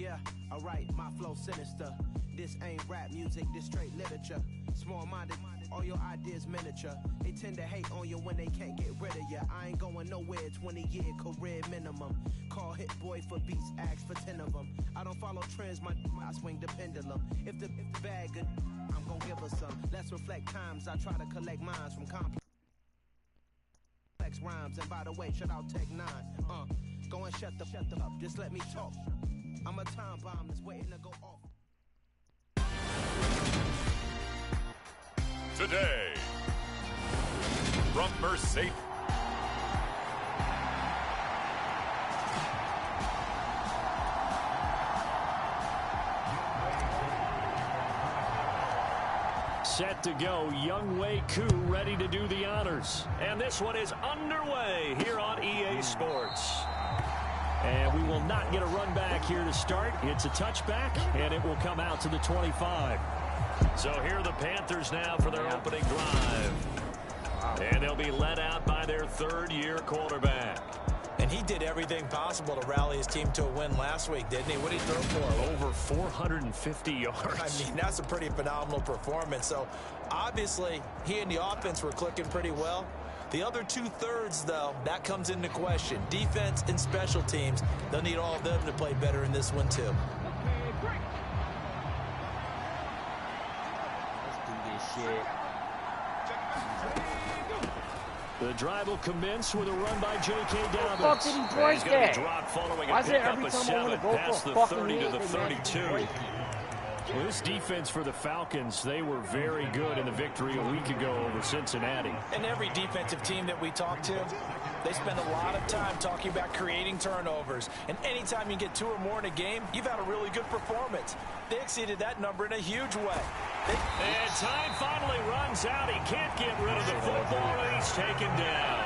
Yeah, alright, my flow sinister. This ain't rap music, this straight literature. Small-minded, all your ideas miniature. They tend to hate on you when they can't get rid of you. I ain't going nowhere, 20-year career minimum. Call Hit Boy for beats, ask for 10 of them. I don't follow trends, I swing the pendulum. If the bag good, I'm gonna give her some. Let's reflect times, I try to collect minds from complex rhymes. And by the way, shout out Tech 9. Go and shut the up, just let me talk. I'm a time bomb that's waiting to go off. Today, from Mercedes. Set to go, Younghoe Koo ready to do the honors. And this one is underway here on EA Sports. And we will not get a run back here to start. It's a touchback, and it will come out to the 25. So here are the Panthers now for their opening drive. And they'll be led out by their third-year quarterback. And he did everything possible to rally his team to a win last week, didn't he? What did he throw for? Over 450 yards. I mean, that's a pretty phenomenal performance. So, obviously, he and the offense were clicking pretty well. The other two-thirds, though, that comes into question. Defense and special teams, they'll need all of them to play better in this one, too. Let's do this shit. The drive will commence with a run by J.K. Dobbins. Fuck did he break He's going to that? be dropped following Why a is it pickup every of time I 7 want to go past for the a fucking 30 to the hit, they manage to 32. break? Well, this defense for the Falcons, they were very good in the victory a week ago over Cincinnati. And every defensive team that we talk to, they spend a lot of time talking about creating turnovers. And anytime you get 2 or more in a game, you've had a really good performance. They exceeded that number in a huge way. And time finally runs out. He can't get rid of the football, and he's taken down.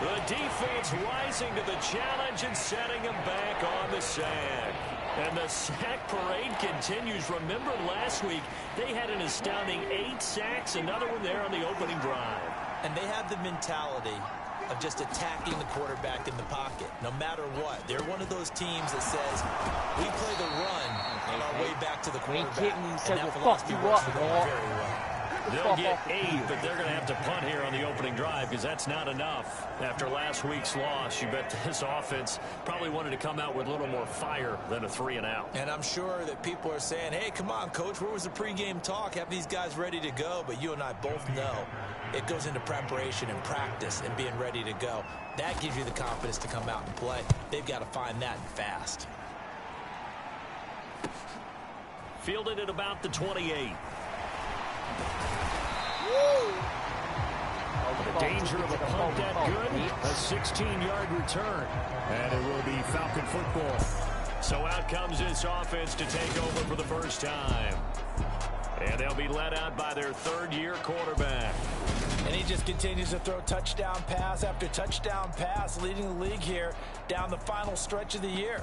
The defense rising to the challenge and setting him back on the sack. And the sack parade continues. Remember last week, they had an astounding 8 sacks, another one there on the opening drive. And they have the mentality of just attacking the quarterback in the pocket, no matter what. They're one of those teams that says, we play the run on our way back to the quarterback. Kidding, he said, and that well, fuck philosophy you works up, for them dog. very well. They'll get 8, but they're going to have to punt here on the opening drive because that's not enough. After last week's loss, you bet this offense probably wanted to come out with a little more fire than a 3-and-out. And I'm sure that people are saying, hey, come on, Coach, where was the pregame talk? Have these guys ready to go? But you and I both know it goes into preparation and practice and being ready to go. That gives you the confidence to come out and play. They've got to find that fast. Fielded at about the 28. The danger of a punt that good, a 16-yard return, and it will be Falcon football. So out comes this offense to take over for the first time. And they'll be led out by their third-year quarterback. And he just continues to throw touchdown pass after touchdown pass, leading the league here down the final stretch of the year.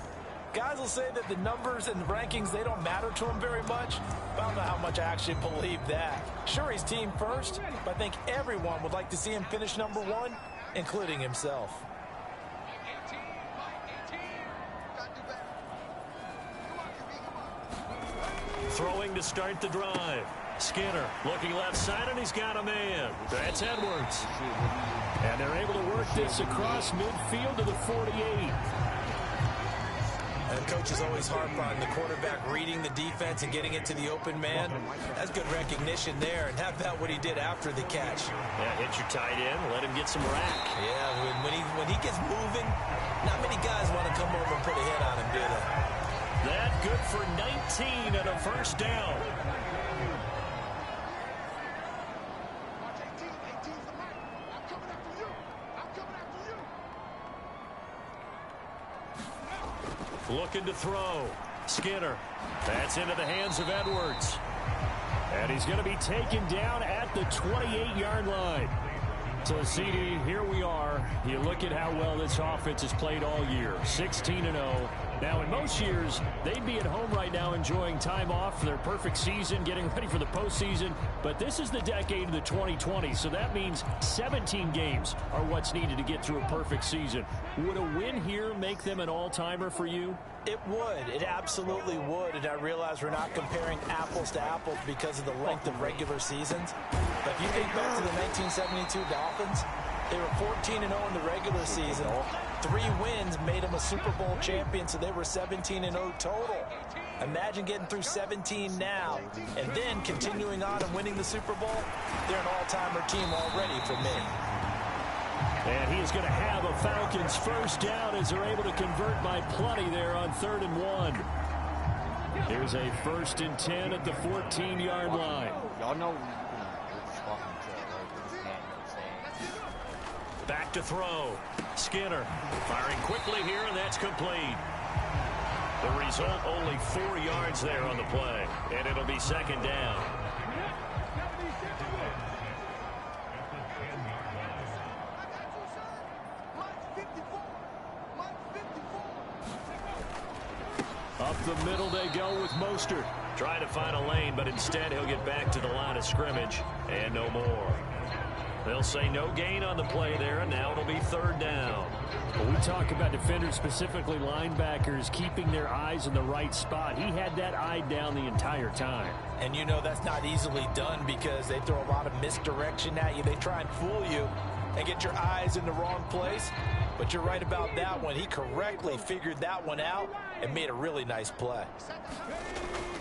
Guys will say that the numbers and the rankings, they don't matter to him very much. But I don't know how much I actually believe that. Sure, he's team first, but I think everyone would like to see him finish number 1, including himself. Throwing to start the drive. Skinner looking left side, and he's got a man. That's Edwards. And they're able to work this across midfield to the 48. And coaches always harp on the quarterback reading the defense and getting it to the open man. That's good recognition there. And how about what he did after the catch? Yeah, hit your tight end, let him get some rack. Yeah, when he gets moving, not many guys want to come over and put a hit on him, do they? That good for 19 and a first down. Looking to throw. Skinner. That's into the hands of Edwards. And he's going to be taken down at the 28-yard line. So, CD, here we are. You look at how well this offense has played all year. 16-0. Now, in most years, they'd be at home right now enjoying time off for their perfect season, getting ready for the postseason. But this is the decade of the 2020s, so that means 17 games are what's needed to get through a perfect season. Would a win here make them an all-timer for you? It would. It absolutely would. And I realize we're not comparing apples to apples because of the length of regular seasons. But if you think back to the 1972 Dolphins, they were 14-0 in the regular season. 3 wins made them a Super Bowl champion, so they were 17-0 total. Imagine getting through 17 now and then continuing on and winning the Super Bowl. They're an all-timer team already for me. And he is going to have a Falcons first down as they're able to convert by plenty there on 3rd and 1. Here's a 1st and 10 at the 14-yard line. Y'all know Back to throw. Skinner firing quickly here, and that's complete. The result, only 4 yards there on the play, and it'll be 2nd down. Up the middle they go with Mostert. Trying to find a lane, but instead he'll get back to the line of scrimmage, and no more. They'll say no gain on the play there, and now it'll be 3rd down. When we talk about defenders, specifically linebackers, keeping their eyes in the right spot, he had that eye down the entire time. And you know that's not easily done because they throw a lot of misdirection at you. They try and fool you and get your eyes in the wrong place. But you're right about that one. He correctly figured that one out and made a really nice play.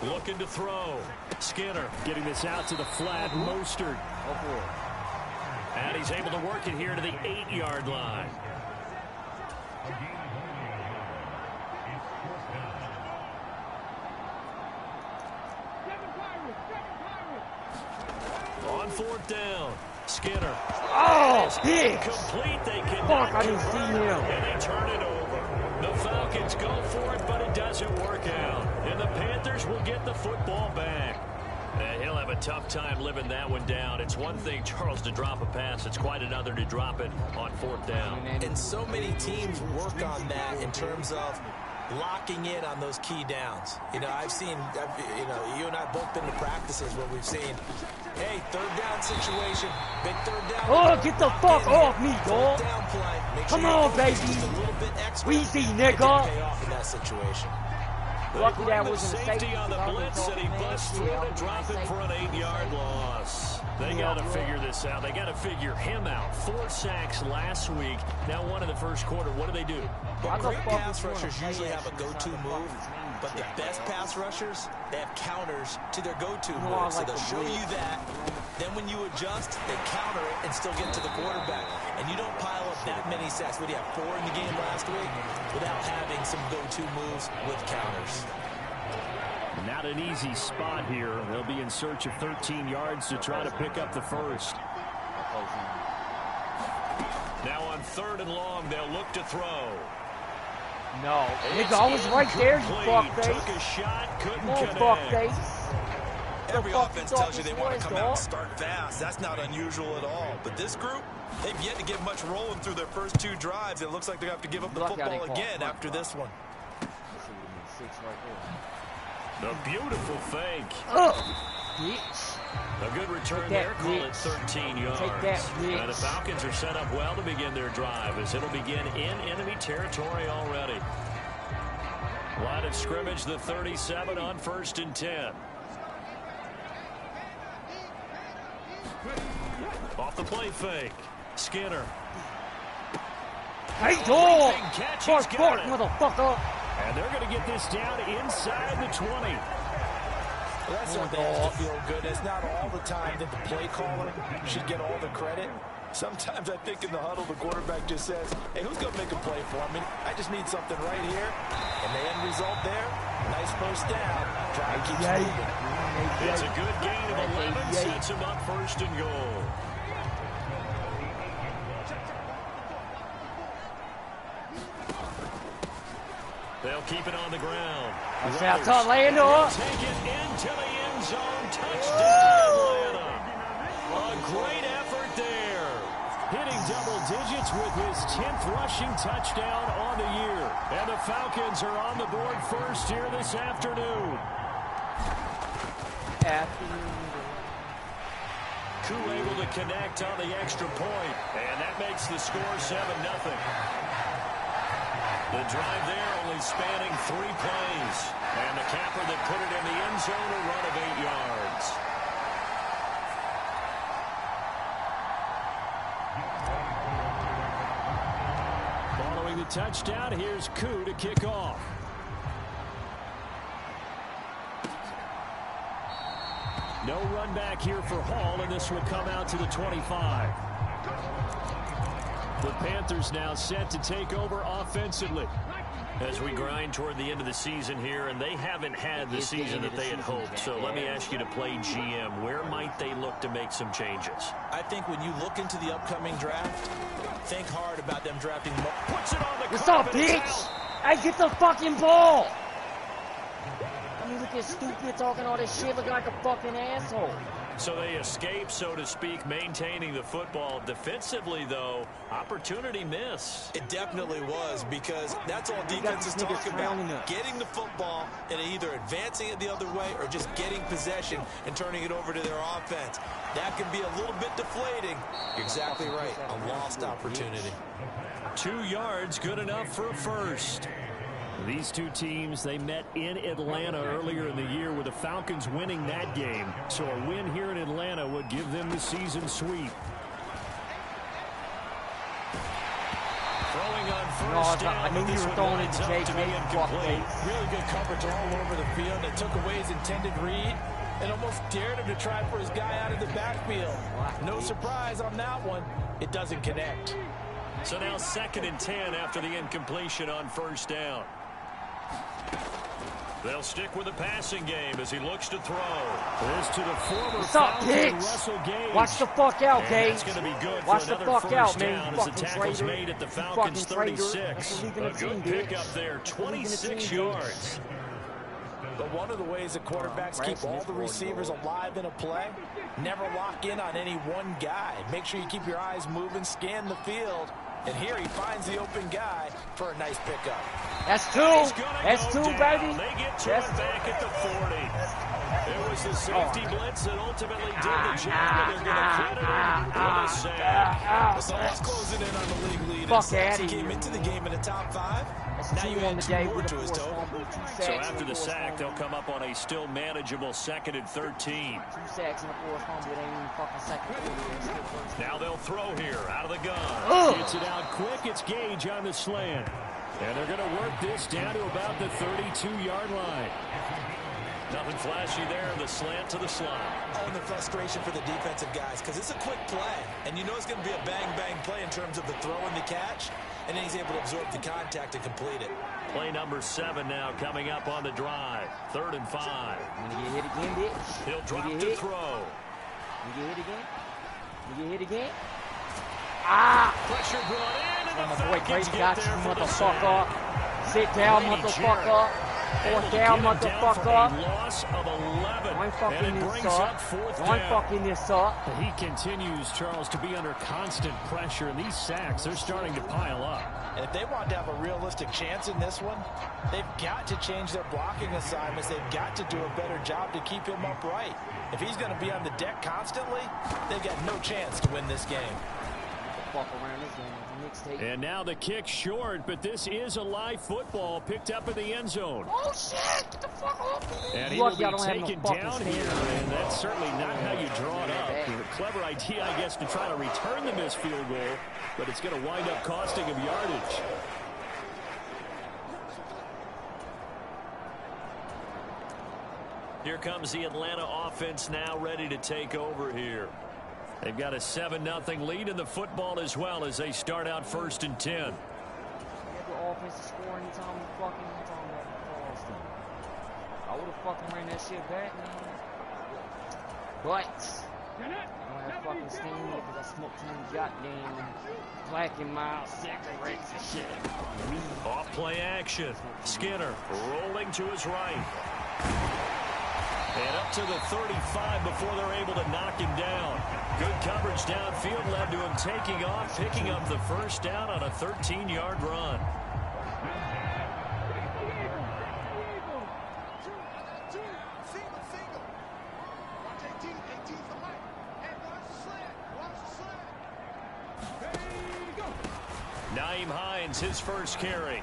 Looking to throw. Skinner getting this out to the flat. Mostert. And he's able to work it here to the 8-yard line. On 4th down, Skinner. Oh, bitch! Complete, they cannot. Fuck, I didn't see him. And they turn it over. The Falcons go for it, but it doesn't work out. And the Panthers will get the football back. And he'll have a tough time living that one down. It's one thing, Charles, to drop a pass. It's quite another to drop it on 4th down. And so many teams work on that in terms of locking in on those key downs. You know, you and I have both been to practices where we've seen, hey, 3rd down situation, big 3rd down. Oh, get the fuck off me, dog. Down play. Come on, baby. Just a little bit extra. Weezy, nigga. Pay off in that situation. Lucky that was a safety on the blitz, and he busts through to drop it for an 8-yard loss. They got to figure this out. They got to figure him out. 4 sacks last week. Now 1 in the first quarter. What do? Well, great pass rushers usually have a go-to move, but the best pass rushers, they have counters to their go-to move. So they'll show you that. Then when you adjust, they counter it and still get to the quarterback. And you don't pile up that many sacks. What do you have, 4 in the game last week? Without having some go-to moves with counters. Not an easy spot here. They'll be in search of 13 yards to try to pick up the first. Now on 3rd and long, they'll look to throw. No. Nigga, I was right there, you fuckface. Took a shot, couldn't connect. Fuckface. Every offense tells you they want to come out and start fast. That's not unusual at all. But this group, they've yet to get much rolling through their first 2 drives. It looks like they're going to have to give up the football again after this one. The beautiful fake. Bitch. A good return there. Call it 13 yards. Take that, bitch. The Falcons are set up well to begin their drive as it'll begin in enemy territory already. Line of scrimmage, the 37 on 1st and 10. Off the play fake. Skinner. Hey, dog! Bark, motherfucker! And they're going to get this down inside the 20. Well, that's something that has to feel good. It's not all the time that the play caller should get all the credit. Sometimes I think in the huddle, the quarterback just says, hey, who's going to make a play for me? I just need something right here. And the end result there, nice first down. Drive keeps moving. It's a good gain of 11, sets him up 1st and goal. They'll keep it on the ground. Shout out Atlanta. Take it into the end zone. Touchdown, Atlanta. A great effort there. Hitting double digits with his 10th rushing touchdown on the year. And the Falcons are on the board first here this afternoon. Koo able to connect on the extra point, and that makes the score 7-0. The drive there only spanning 3 plays, and the capper that put it in the end zone, a run of 8 yards. Following the touchdown, here's Koo to kick off. No run back here for Hall, and this will come out to the 25. The Panthers now set to take over offensively. As we grind toward the end of the season here, and they haven't had the season that they had hoped. So let me ask you to play GM. Where might they look to make some changes? I think when you look into the upcoming draft, think hard about them drafting more. Puts it on the What's up, bitch? Hey, get the fucking ball! You looking stupid, talking all this shit, looking like a fucking asshole. So they escape, so to speak, maintaining the football. Defensively, though, opportunity miss. It definitely was, because that's all defenses talk about. Getting the football and either advancing it the other way or just getting possession and turning it over to their offense. That can be a little bit deflating. You're exactly right. A lost opportunity. 2 yards, good enough for a first. These two teams, they met in Atlanta earlier in the year with the Falcons winning that game. So a win here in Atlanta would give them the season sweep. Throwing on first down. I knew you were throwing it to JK. Really good coverage all over the field. They took away his intended read and almost dared him to try for his guy out of the backfield. No surprise on that one. It doesn't connect. So now 2nd and 10 after the incompletion on first down. They'll stick with the passing game as he looks to throw. This to the former Falcon, Russell Gage. Watch the fuck out, Gage. It's going to be good Watch for the another fuck out, first man. down as the tackle's made at the Falcons' 36. A good pickup there, 26 yards. But one of the ways that quarterbacks keep all the receivers alive in a play, never lock in on any one guy. Make sure you keep your eyes moving, scan the field. And here he finds the open guy for a nice pickup. That's 2. That's 2, baby. They get to it back at the 40. It was the safety blitz that ultimately did the job, and they're going to credit him with a sack. So let's close it in on the league lead. Fuck out He came into the game in the top 5. Now you add 2 more to his total. So after the sack, they'll come up on a still manageable 2nd and 13. 2 sacks and a forced fumble. It ain't even fucking second. Now they'll throw here out of the gun. Gets it out quick. It's Gage on the slant. And they're going to work this down to about the 32-yard line. Nothing flashy there. The slant to the slot. Oh, and the frustration for the defensive guys, because it's a quick play. And you know it's going to be a bang-bang play in terms of the throw and the catch. And then he's able to absorb the contact and complete it. Play number 7 now coming up on the drive. 3rd and 5. You get hit again, bitch. He'll drop to throw. You get hit again. You get hit again. Ah! Pressure brought in, and My the boy Falcons Brady got get you, there for the motherfucker. sack. Sit down, motherfucker. 4th down, motherfucker. Loss of 11. I'm fucking and it this brings up. up 4th I'm down. fucking this up. He continues, Charles, to be under constant pressure, and these sacks, they're starting to pile up. And if they want to have a realistic chance in this one, they've got to change their blocking assignments. They've got to do a better job to keep him upright. If he's going to be on the deck constantly, they've got no chance to win this game. And now the kick short, but this is a live football picked up in the end zone. Oh, shit! Get the fuck off! And he will be taken down here, and that's certainly not how you draw it up. A clever idea, I guess, to try to return the missed field goal, but it's going to wind up costing him yardage. Here comes the Atlanta offense now ready to take over here. They've got a 7-0 lead in the football as well as they start out 1st and 10. You have the offense to score anytime you fucking I would have fucking ran that shit back, man. But I don't have fucking steam because I smoked too many goddamn black and mild cigarettes and shit. Off play action. Skinner rolling to his right. And up to the 35 before they're able to knock him down. Good coverage downfield led to him taking off, picking up the first down on a 13-yard run. Nyheim Hines, his first carry.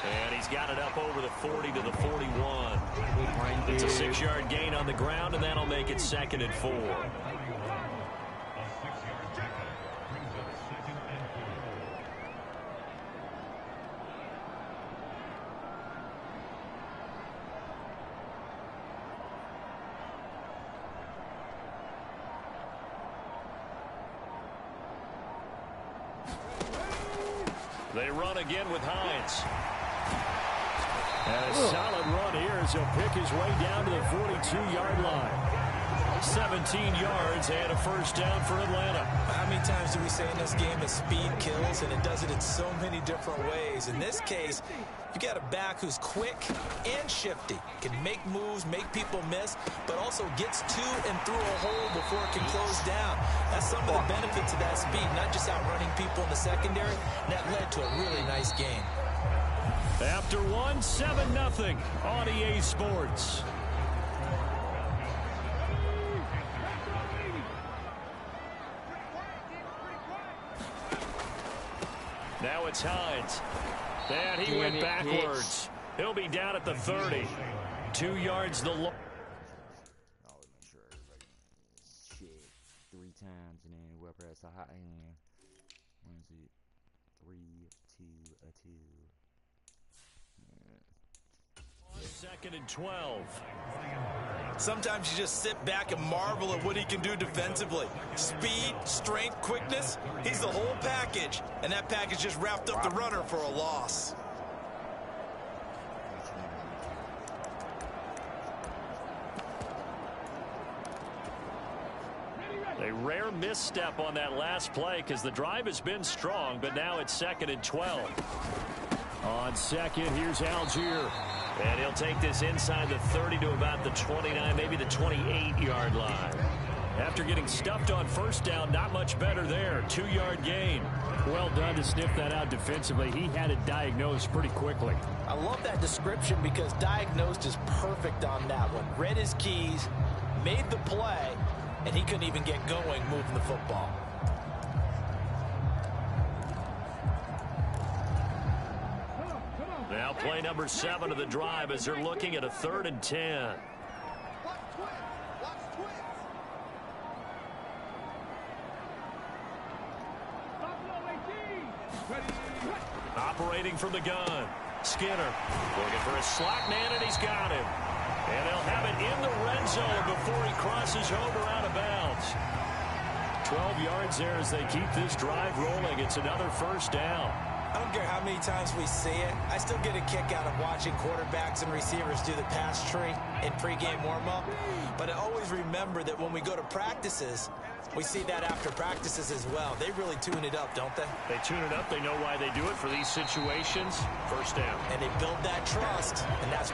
And he's got it up over the 40 to the 41. It's a 6-yard gain on the ground, and that'll make it 2nd and 4. They run again with Hines. And a solid run here as he'll pick his way down to the 42-yard line. 17 yards and a first down for Atlanta. How many times do we say in this game that speed kills, and it does it in so many different ways? In this case, you got a back who's quick and shifty, can make moves, make people miss, but also gets to and through a hole before it can close down. That's some of the benefits of that speed, not just outrunning people in the secondary. And that led to a really nice game. After one, 7-0 on EA Sports. Now it's Hines. And he went backwards. He'll be down at the 30. 2 yards the long. Oh, make sure everybody shit 3 times and then we'll press a hot hand. When is it? 3, 2, a 2. Yeah. 2nd and 12. Sometimes you just sit back and marvel at what he can do defensively. Speed, strength, quickness. He's the whole package. And that package just wrapped up the runner for a loss. A rare misstep on that last play because the drive has been strong, but now it's 2nd and 12. On second, here's Algier. And he'll take this inside the 30 to about the 29, maybe the 28-yard line. After getting stuffed on first down, not much better there. 2-yard gain. Well done to sniff that out defensively. He had it diagnosed pretty quickly. I love that description because diagnosed is perfect on that one. Read his keys, made the play, and he couldn't even get going moving the football. Now play number 7 of the drive as they're looking at a 3rd and 10. Operating from the gun. Skinner looking for a slot man, and he's got him. And they'll have it in the red zone before he crosses over out of bounds. 12 yards there as they keep this drive rolling. It's another first down. I don't care how many times we see it. I still get a kick out of watching quarterbacks and receivers do the pass tree in pregame warm-up. But I always remember that when we go to practices, we see that after practices as well. They really tune it up, don't they? They tune it up. They know why they do it for these situations. First down. And they build that trust, and that's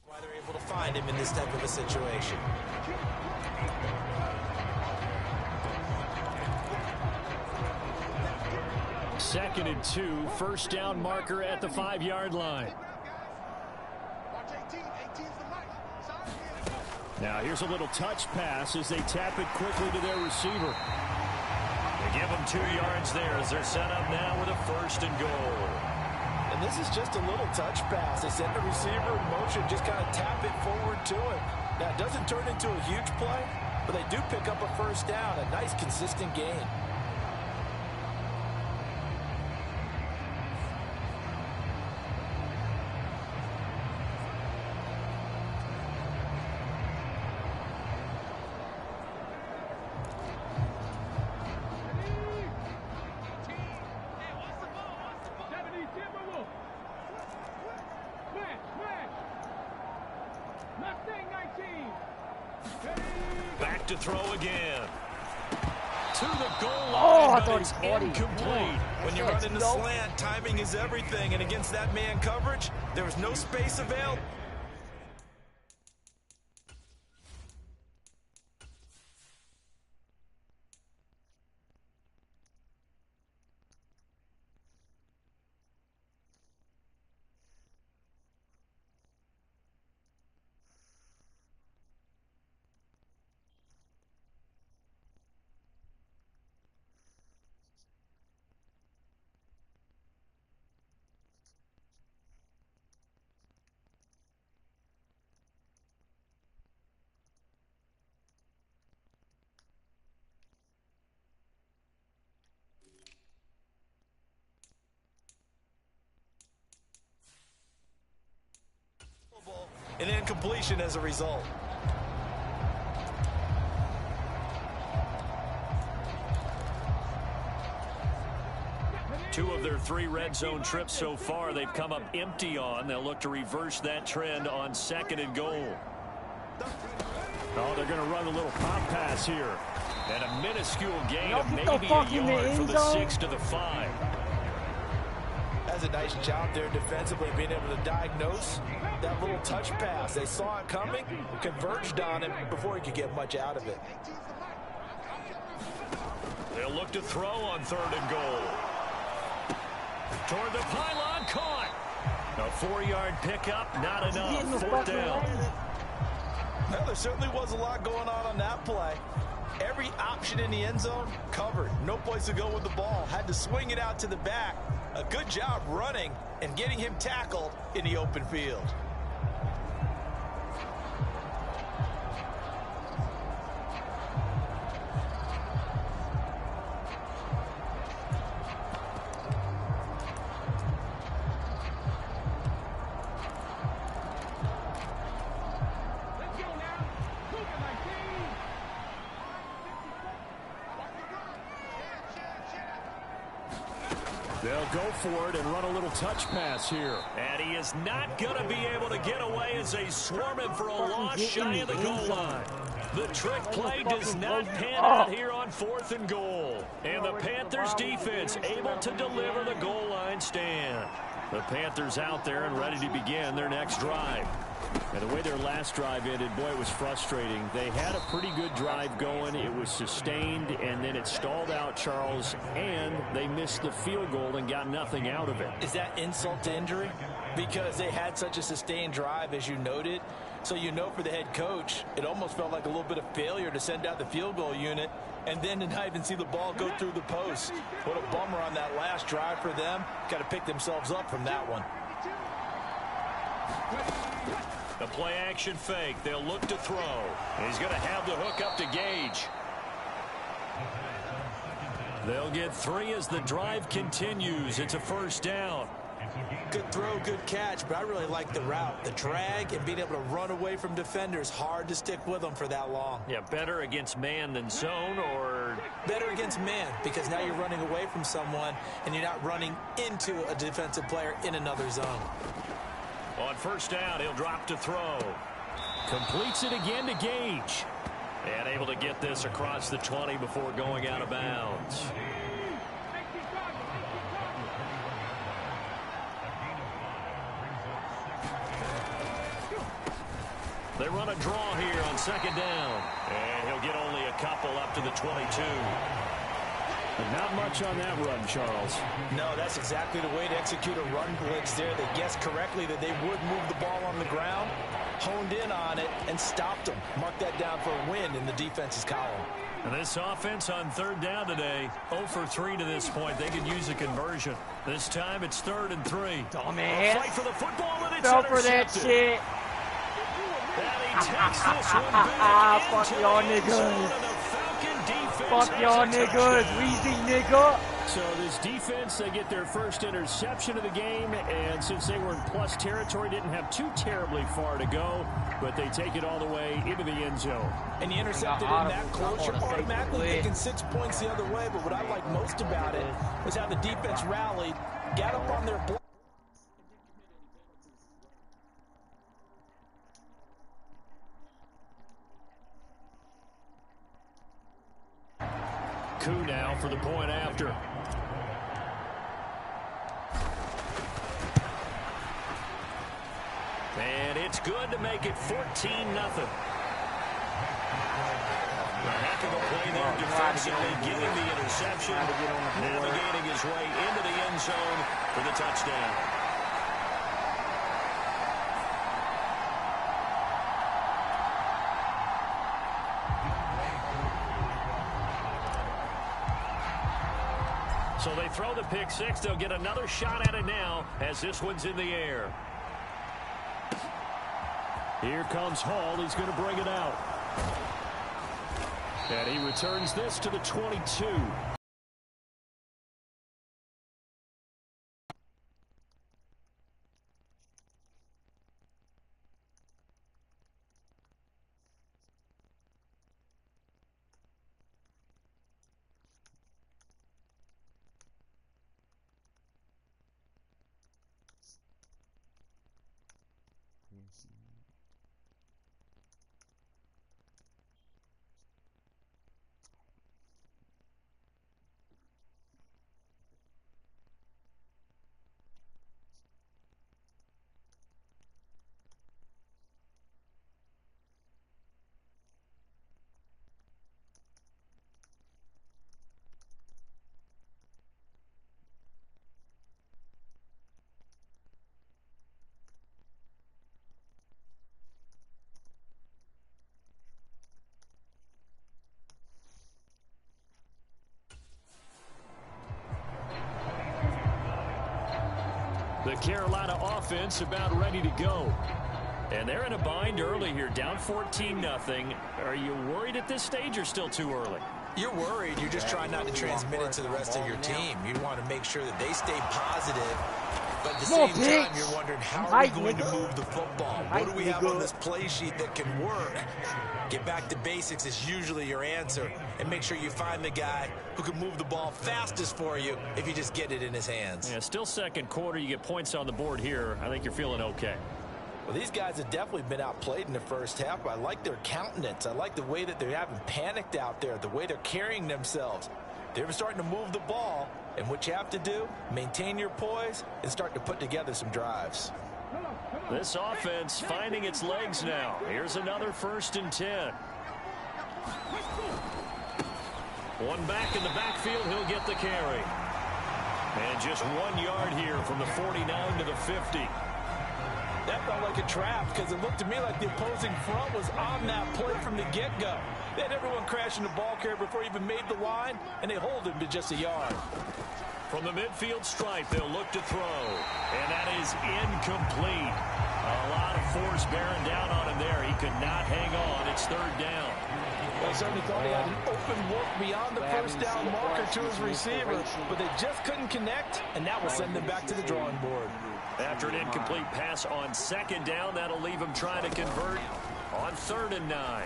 why they're able to find him in this type of a situation. Second and 2, first down marker at the 5-yard line. Now here's a little touch pass as they tap it quickly to their receiver. They give them 2 yards there as they're set up now with a 1st and goal. And this is just a little touch pass. They send the receiver in motion, just kind of tap it forward to him. Now, it doesn't turn into a huge play, but they do pick up a first down, a nice, consistent gain. Back to throw again. to the goal line, I but thought it's he caught him. incomplete. When you run in the slant, timing is everything. And against that man coverage, there was no space available. An incompletion as a result. Two of their 3 red zone trips so far, they've come up empty on. They'll look to reverse that trend on 2nd and goal. Oh, they're going to run a little pop pass here. And a minuscule gain Y'all of get the maybe fuck a in the yard end from the zone. 6 to the 5. That's a nice job there defensively, being able to diagnose that little touch pass. They saw it coming, converged on him before he could get much out of it. They'll look to throw on 3rd and goal. Toward the pylon, caught. A 4-yard pickup, not enough. 4th down. Well, there certainly was a lot going on that play. Every option in the end zone covered. No place to go with the ball. Had to swing it out to the back. A good job running and getting him tackled in the open field. They'll go for it and run a little touch pass here. And he is not going to be able to get away as they swarm him for a loss shy of the goal line. The trick play does not pan out here on 4th and goal. And the Panthers defense able to deliver the goal line stand. The Panthers out there and ready to begin their next drive. And the way their last drive ended, boy, it was frustrating. They had a pretty good drive going. It was sustained, and then it stalled out, Charles, and they missed the field goal and got nothing out of it. Is that insult to injury? Because they had such a sustained drive, as you noted. So you know for the head coach, it almost felt like a little bit of failure to send out the field goal unit and then to not even see the ball go through the post. What a bummer on that last drive for them. Got to pick themselves up from that one. The play action fake. They'll look to throw. He's going to have the hook up to Gage. They'll get 3 as the drive continues. It's a 1st down. Good throw, good catch, but I really like the route. The drag and being able to run away from defenders. Hard to stick with them for that long. Yeah, better against man than zone, or better against man, because now you're running away from someone and you're not running into a defensive player in another zone. On 1st down, he'll drop to throw. Completes it again to Gage. And able to get this across the 20 before going out of bounds. They run a draw here on 2nd down. And he'll get only a couple up to the 22. But not much on that run, Charles. No, that's exactly the way to execute a run blitz there. They guessed correctly that they would move the ball on the ground, honed in on it, and stopped them. Mark that down for a win in the defense's column. And this offense on 3rd down today, 0 for 3 to this point. They could use a conversion. This time it's 3rd and 3. Dumbass. Fight for the football, and it's Fell for that intercepted. shit. And he takes this one back Fuck into y'all the end zone, niggas. and the Falcon defense Fuck has y'all a niggas. touchdown. Weezy nigga. So this defense, they get their first interception of the game, and since they were in plus territory, didn't have too terribly far to go, but they take it all the way into the end zone. And you intercepted in that close, you're automatically taking 6 points the other way. But what I like most about it is how the defense rallied, got up on their block. Koo now for the point after. And it's good to make it 14-0. A heck of a play there defensively, getting the interception, navigating his way into the end zone for the touchdown. So they throw the pick six. They'll get another shot at it now as this one's in the air. Here comes Hall. He's going to bring it out. And he returns this to the 22. The Carolina offense about ready to go. And they're in a bind early here, down 14-0. Are you worried at this stage or still too early? You're worried. You're just trying not to transmit it to the rest of your team. You want to make sure that they stay positive. But at the same time, you're wondering, how are we going to move the football? What do we have on this play sheet that can work? Get back to basics is usually your answer. And make sure you find the guy who can move the ball fastest for you if you just get it in his hands. Yeah, still second quarter. You get points on the board here. I think you're feeling okay. Well, these guys have definitely been outplayed in the first half. I like their countenance. I like the way that they haven't panicked out there, the way they're carrying themselves. They're starting to move the ball. And what you have to do, maintain your poise and start to put together some drives. This offense finding its legs now. Here's another 1st and 10. One back in the backfield. He'll get the carry. And just 1 yard here from the 49 to the 50. That felt like a trap because it looked to me like the opposing front was on that play from the get-go. They had everyone crashing the ball carrier before he even made the line, and they hold him to just a yard. From the midfield stripe, they'll look to throw. And that is incomplete. A lot of force bearing down on him there. He could not hang on. It's 3rd down. Well, certainly thought he had an open look beyond the first down marker to his receiver, but they just couldn't connect, and that will send them back to the drawing board. After an incomplete pass on 2nd down, that'll leave him trying to convert on 3rd and 9.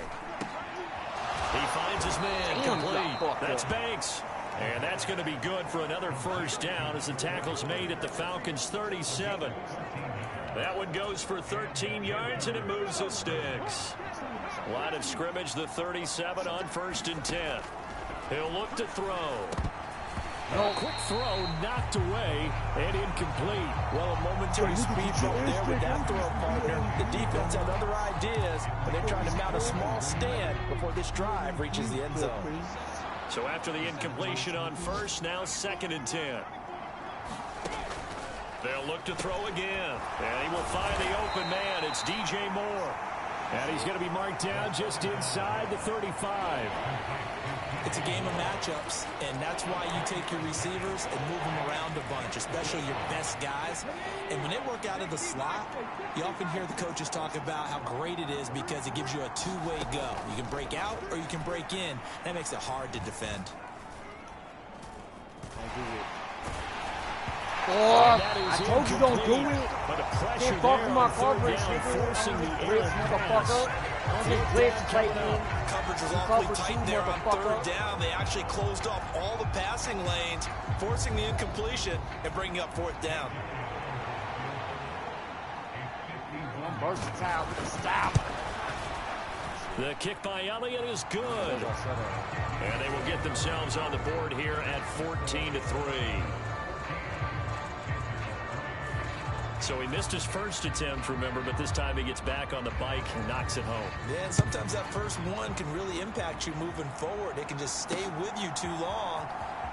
He finds his man complete. That's Banks. And that's going to be good for another 1st down as the tackle's made at the Falcons' 37. That one goes for 13 yards, and it moves the sticks. Line of scrimmage, the 37 on 1st and 10. He'll look to throw. A quick throw knocked away and incomplete. Well, a momentary speed bump there with that throw partner. The defense had other ideas, but they're trying to mount a small stand before this drive reaches the end zone. So after the incompletion on 1st, now 2nd and 10. They'll look to throw again. And he will find the open man. It's DJ Moore. And he's going to be marked down just inside the 35. It's a game of matchups, and that's why you take your receivers and move them around a bunch, especially your best guys. And when they work out of the slot, you often hear the coaches talk about how great it is because it gives you a two-way go. You can break out or you can break in. That makes it hard to defend. Oh, I told you don't do it. But a pressure Can't talk there to my on 3rd coverage, down, forcing the blitz, errant motherfucker. pass. Don't get blitzed, Clayton. Coverage was awfully tight there on 3rd down. They actually closed off all the passing lanes, forcing the incompletion and bringing up 4th down. I'm versatile with the style. The kick by Elliott is good. And they will get themselves on the board here at 14-3. So he missed his first attempt, remember, but this time he gets back on the bike and knocks it home. Yeah, and sometimes that first one can really impact you moving forward. It can just stay with you too long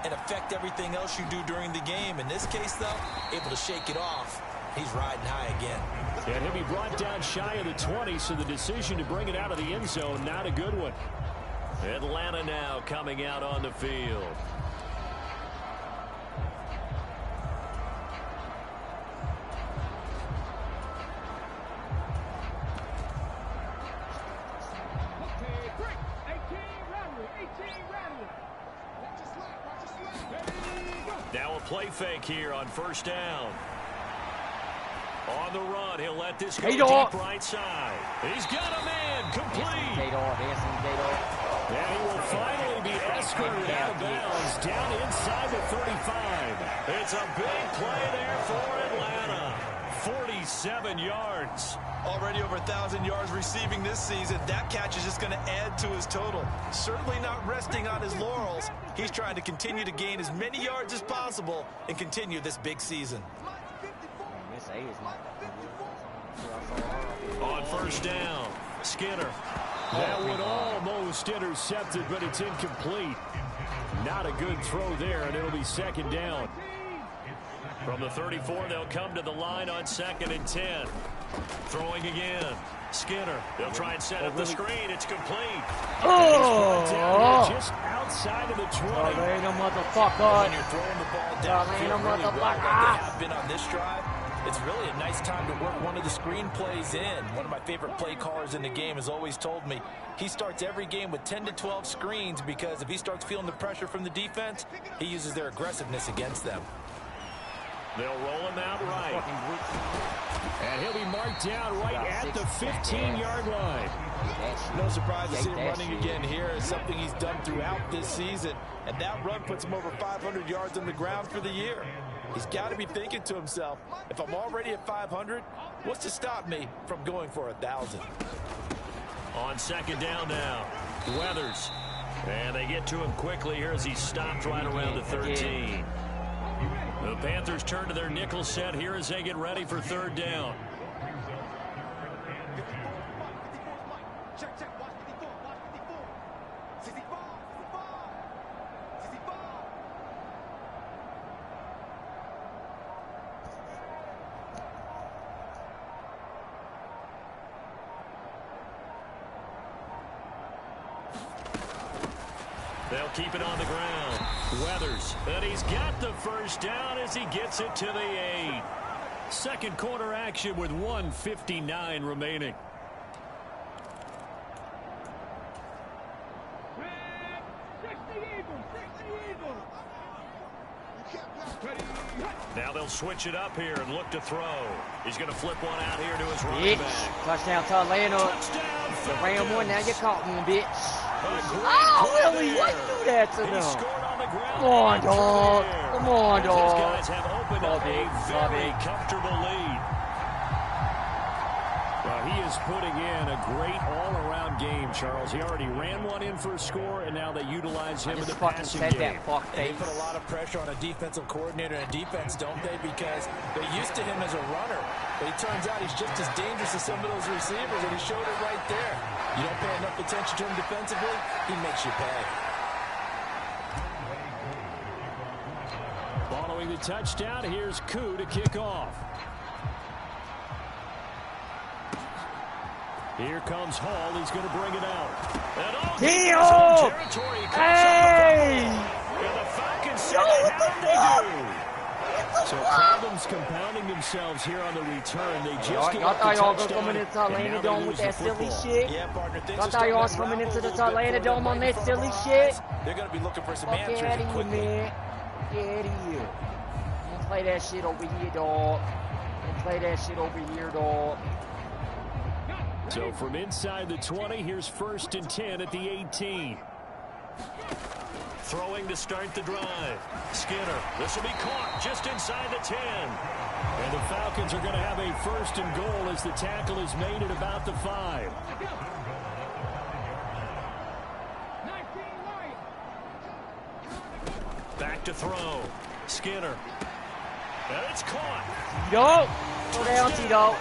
and affect everything else you do during the game. In this case, though, able to shake it off. He's riding high again. And he'll be brought down shy of the 20, so the decision to bring it out of the end zone, not a good one. Atlanta now coming out on the field. Now a play fake here on first down. On the run, he'll let this go deep right side. He's got a man complete. And he will finally be escorted out of bounds down inside the 35. It's a big play there for Atlanta. 47 yards. Already over 1,000 yards receiving this season. That catch is just going to add to his total. Certainly not resting on his laurels. He's trying to continue to gain as many yards as possible and continue this big season. On first down, Skinner. That would almost intercepted, but it's incomplete. Not a good throw there, and it'll be second down. From the 34, they'll come to the line on 2nd and 10. Throwing again. Skinner. They'll try and set up the screen. It's complete. Oh! Just outside of the 20. Barolina, motherfucker. When you're throwing the ball down, Barolina, really well like motherfucker. they have been on this drive, it's really a nice time to work one of the screen plays in. One of my favorite play callers in the game has always told me he starts every game with 10 to 12 screens because if he starts feeling the pressure from the defense, he uses their aggressiveness against them. They'll roll him out right. And he'll be marked down right at the 15-yard line. No surprise to see him running again here. It's something he's done throughout this season. And that run puts him over 500 yards on the ground for the year. He's got to be thinking to himself, if I'm already at 500, what's to stop me from going for 1,000? On second down now, Weathers. And they get to him quickly here as he stopped right around the 13. The Panthers turn to their nickel set here as they get ready for third down. They'll keep it on the ground. Weathers, and he's got the first down as he gets it to the 8. Second quarter action with 1:59 remaining. Now they'll switch it up here and look to throw. He's going to flip one out here to his running back. Touchdown, Tuclanta. Touchdown The Ram one, now you caught me, bitch. Oh, Willie, what do that to He them? scored on the ground. Come on, dog. Come on, These dog. guys have opened up a very comfortable lead. Well, he is putting in a great all-around game, Charles. He already ran one in for a score, and now they utilize him in the passing game. They put a lot of pressure on a defensive coordinator and defense, don't they? Because they're used to him as a runner. But it turns out he's just as dangerous as some of those receivers, and he showed it right there. You don't pay enough attention to him defensively, he makes you pay. Following the touchdown, here's Koo to kick off. Here comes Hall. He's going to bring it out. And Damn! territory. Hey! And the Falcons Yo, what the fuck? So problems compounding themselves here on the return. They just get Y'all up thought the y'all was touchdown, coming into and now Atlanta they Dome with lose that the silly football. shit? Yeah, partner, things Y'all are thought y'all was starting coming to into the unravel a little Atlanta bit Dome for on them that right silly before shit? the They're going to be looking for some Fuck answers out of here, quickly. man. Get out of here. Don't play that shit over here, dog. Don't play that shit over here, dog. So from inside the 20, here's 1st and 10 at the 18. Throwing to start the drive. Skinner. This will be caught just inside the 10. And the Falcons are going to have a 1st and goal as the tackle is made at about the 5. to throw. Skinner. And it's caught. Go! Go down, Tito.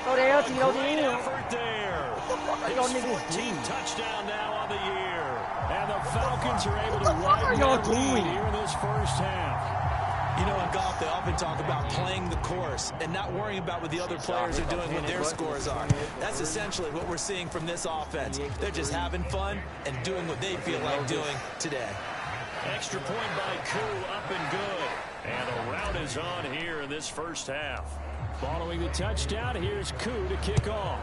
Go down, Tito. Great Damn. effort there. What the fuck are His y'all niggas 14th doing? touchdown now on the year. And the Falcons are able to fuck are widen y'all their lead doing? here in this first half. You know, in golf, they often talk about playing the course and not worrying about what the other players are doing, what their scores are. That's essentially what we're seeing from this offense. They're just having fun and doing what they feel like doing today. Extra point by Koo, up and good. And the rout is on here in this first half. Following the touchdown, here's Koo to kick off.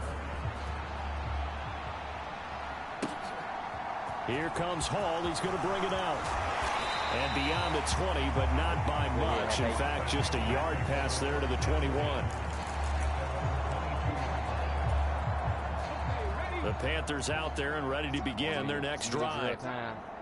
Here comes Hall. He's going to bring it out. And beyond the 20, but not by much. In fact, just a yard pass there to the 21. The Panthers out there and ready to begin their next drive.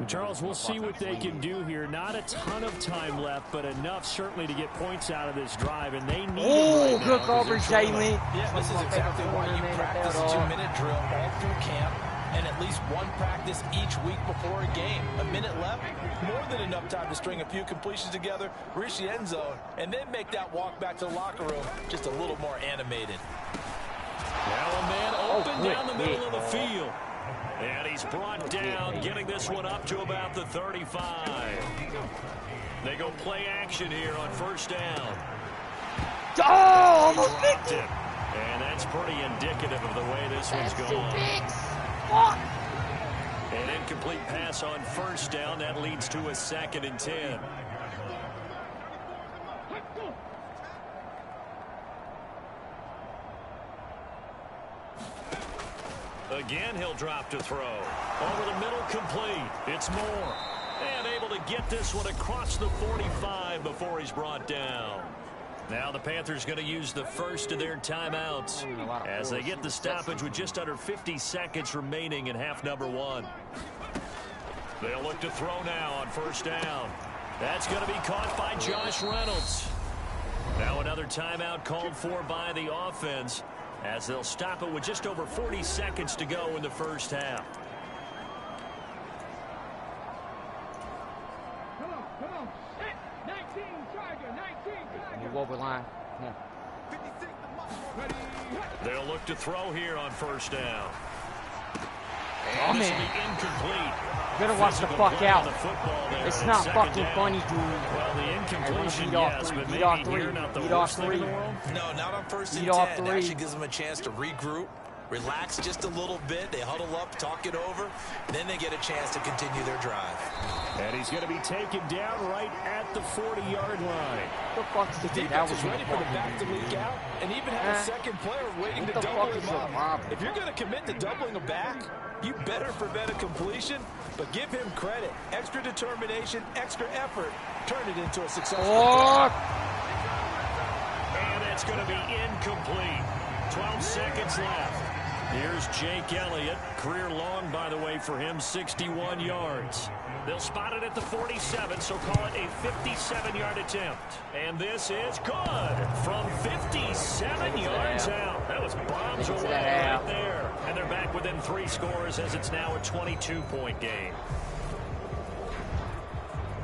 Charles, we'll see what they can do here. Not a ton of time left, but enough certainly to get points out of this drive, and they need it right Good now, coverage, Jalen. Yeah, this is exactly why you practice a 2-minute drill all through camp and at least one practice each week before a game. A minute left, more than enough time to string a few completions together, reach the end zone, and then make that walk back to the locker room just a little more animated. Now a man open down the middle of the field. And he's brought down, getting this one up to about the 35. They go play action here on first down. Oh, almost Dropped it. And that's pretty indicative of the way this one's going. Fuck. An incomplete pass on first down. That leads to a 2nd and 10. Again, he'll drop to throw. Over the middle, complete. It's Moore. And able to get this one across the 45 before he's brought down. Now the Panthers going to use the first of their timeouts as they get the stoppage with just under 50 seconds remaining in half number 1. They'll look to throw now on first down. That's going to be caught by Josh Reynolds. Now another timeout called for by the offense as they'll stop it with just over 40 seconds to go in the first half. Over line. They'll look to throw here on first down. Oh, This man. will be incomplete. Better watch the Physical fuck play on out. the football there It's on not second fucking down. funny, dude. Well, the incompletion, beat off yes, three, but beat maybe off here three, not the beat off worst thing in the three. world. No, not on first and Beat off 10. It three. actually gives them a chance to regroup, relax just a little bit. They huddle up, talk it over. Then they get a chance to continue their drive. And he's going to be taken down right at the 40-yard line. What the fuck is the Defense is ready for the back to leak out and even have a second player waiting to What the double fuck is him your up. problem? If you're going to commit to doubling a back, you better prevent a completion, but give him credit. Extra determination, extra effort. Turn it into a successful Fuck. And it's going to be incomplete. 12 seconds left. Here's Jake Elliott. Career long, by the way, for him, 61 yards. They'll spot it at the 47, so call it a 57-yard attempt. And this is good from 57 yards out. That was bombs away right there. And they're back within 3 scores as it's now a 22-point game.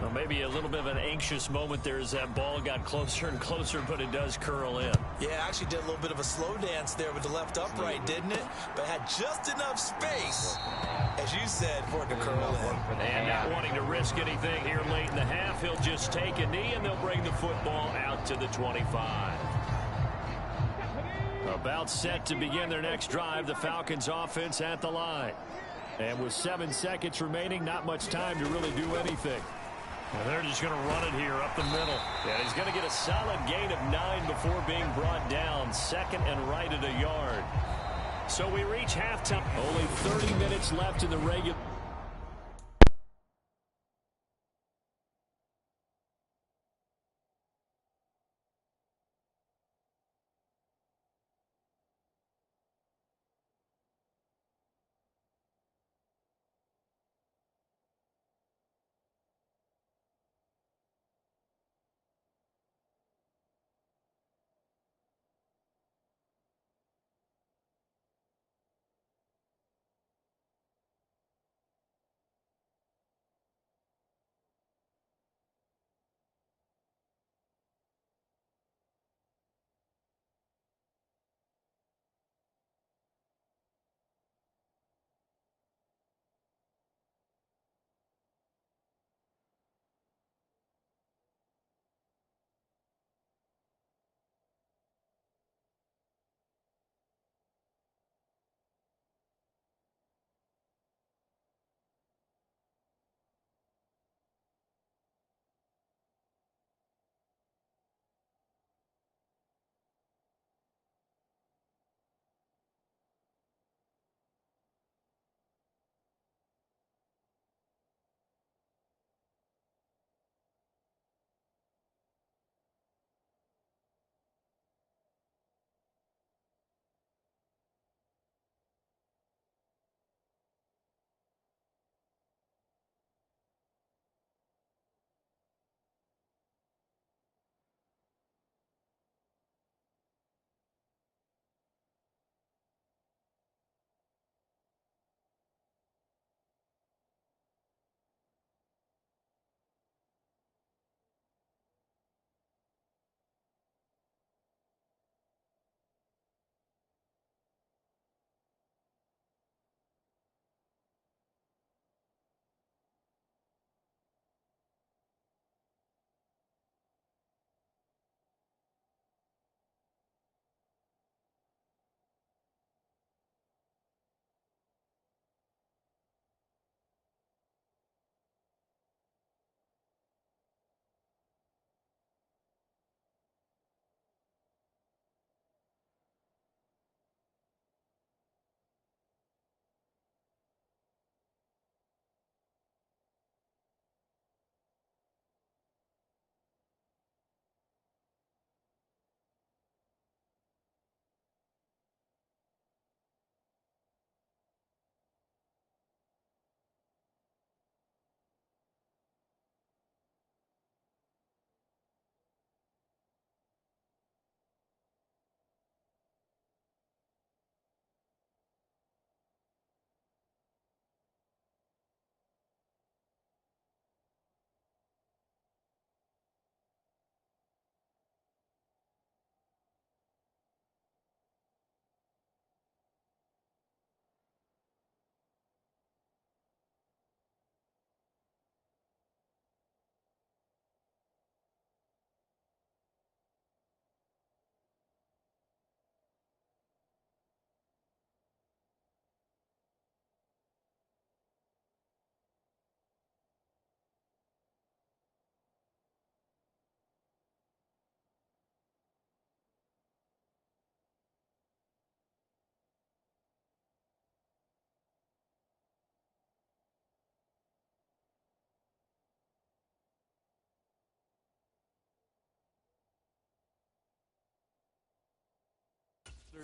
Well, maybe a little bit of an anxious moment there as that ball got closer and closer, but it does curl in. Yeah, actually did a little bit of a slow dance there with the left upright, didn't it? But had just enough space, as you said, for it to curl in. And not wanting to risk anything here late in the half, he'll just take a knee and they'll bring the football out to the 25. About set to begin their next drive, the Falcons offense at the line. And with 7 seconds remaining, not much time to really do anything. And they're just going to run it here up the middle. And he's going to get a solid gain of 9 before being brought down. Second and right at a yard. So we reach halftime. Only 30 minutes left in the regular.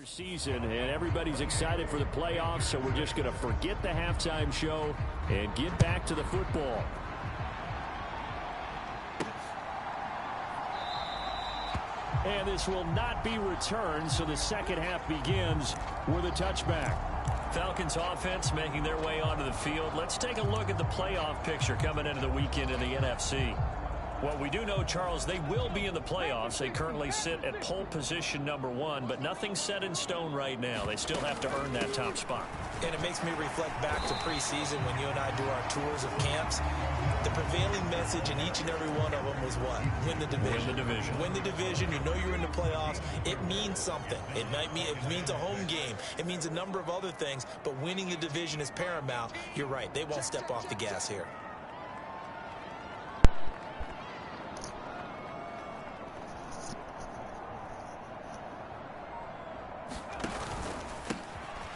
Season, and everybody's excited for the playoffs, so we're just going to forget the halftime show and get back to the football. And this will not be returned, so the second half begins with a touchback. Falcons offense making their way onto the field. Let's take a look at the playoff picture coming into the weekend in the NFC. Well, we do know, Charles, they will be in the playoffs. They currently sit at pole position #1, but nothing's set in stone right now. They still have to earn that top spot. And it makes me reflect back to preseason when you and I do our tours of camps. The prevailing message in each and every one of them was what? Win the division. Win the division. Win the division. You know you're in the playoffs. It means something. It means a home game. It means a number of other things, but winning the division is paramount. You're right. They won't step off the gas here.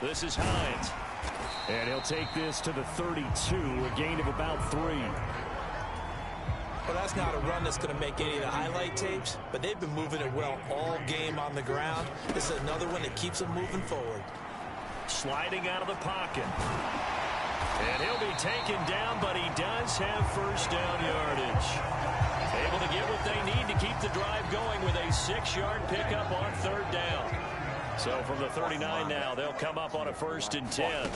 This is Hines. And he'll take this to the 32, a gain of about 3. Well, that's not a run that's going to make any of the highlight tapes, but they've been moving it well all game on the ground. This is another one that keeps them moving forward. Sliding out of the pocket. And he'll be taken down, but he does have first down yardage. Able to get what they need to keep the drive going with a 6-yard pickup on 3rd down. So from the 39 now, they'll come up on a 1st and 10.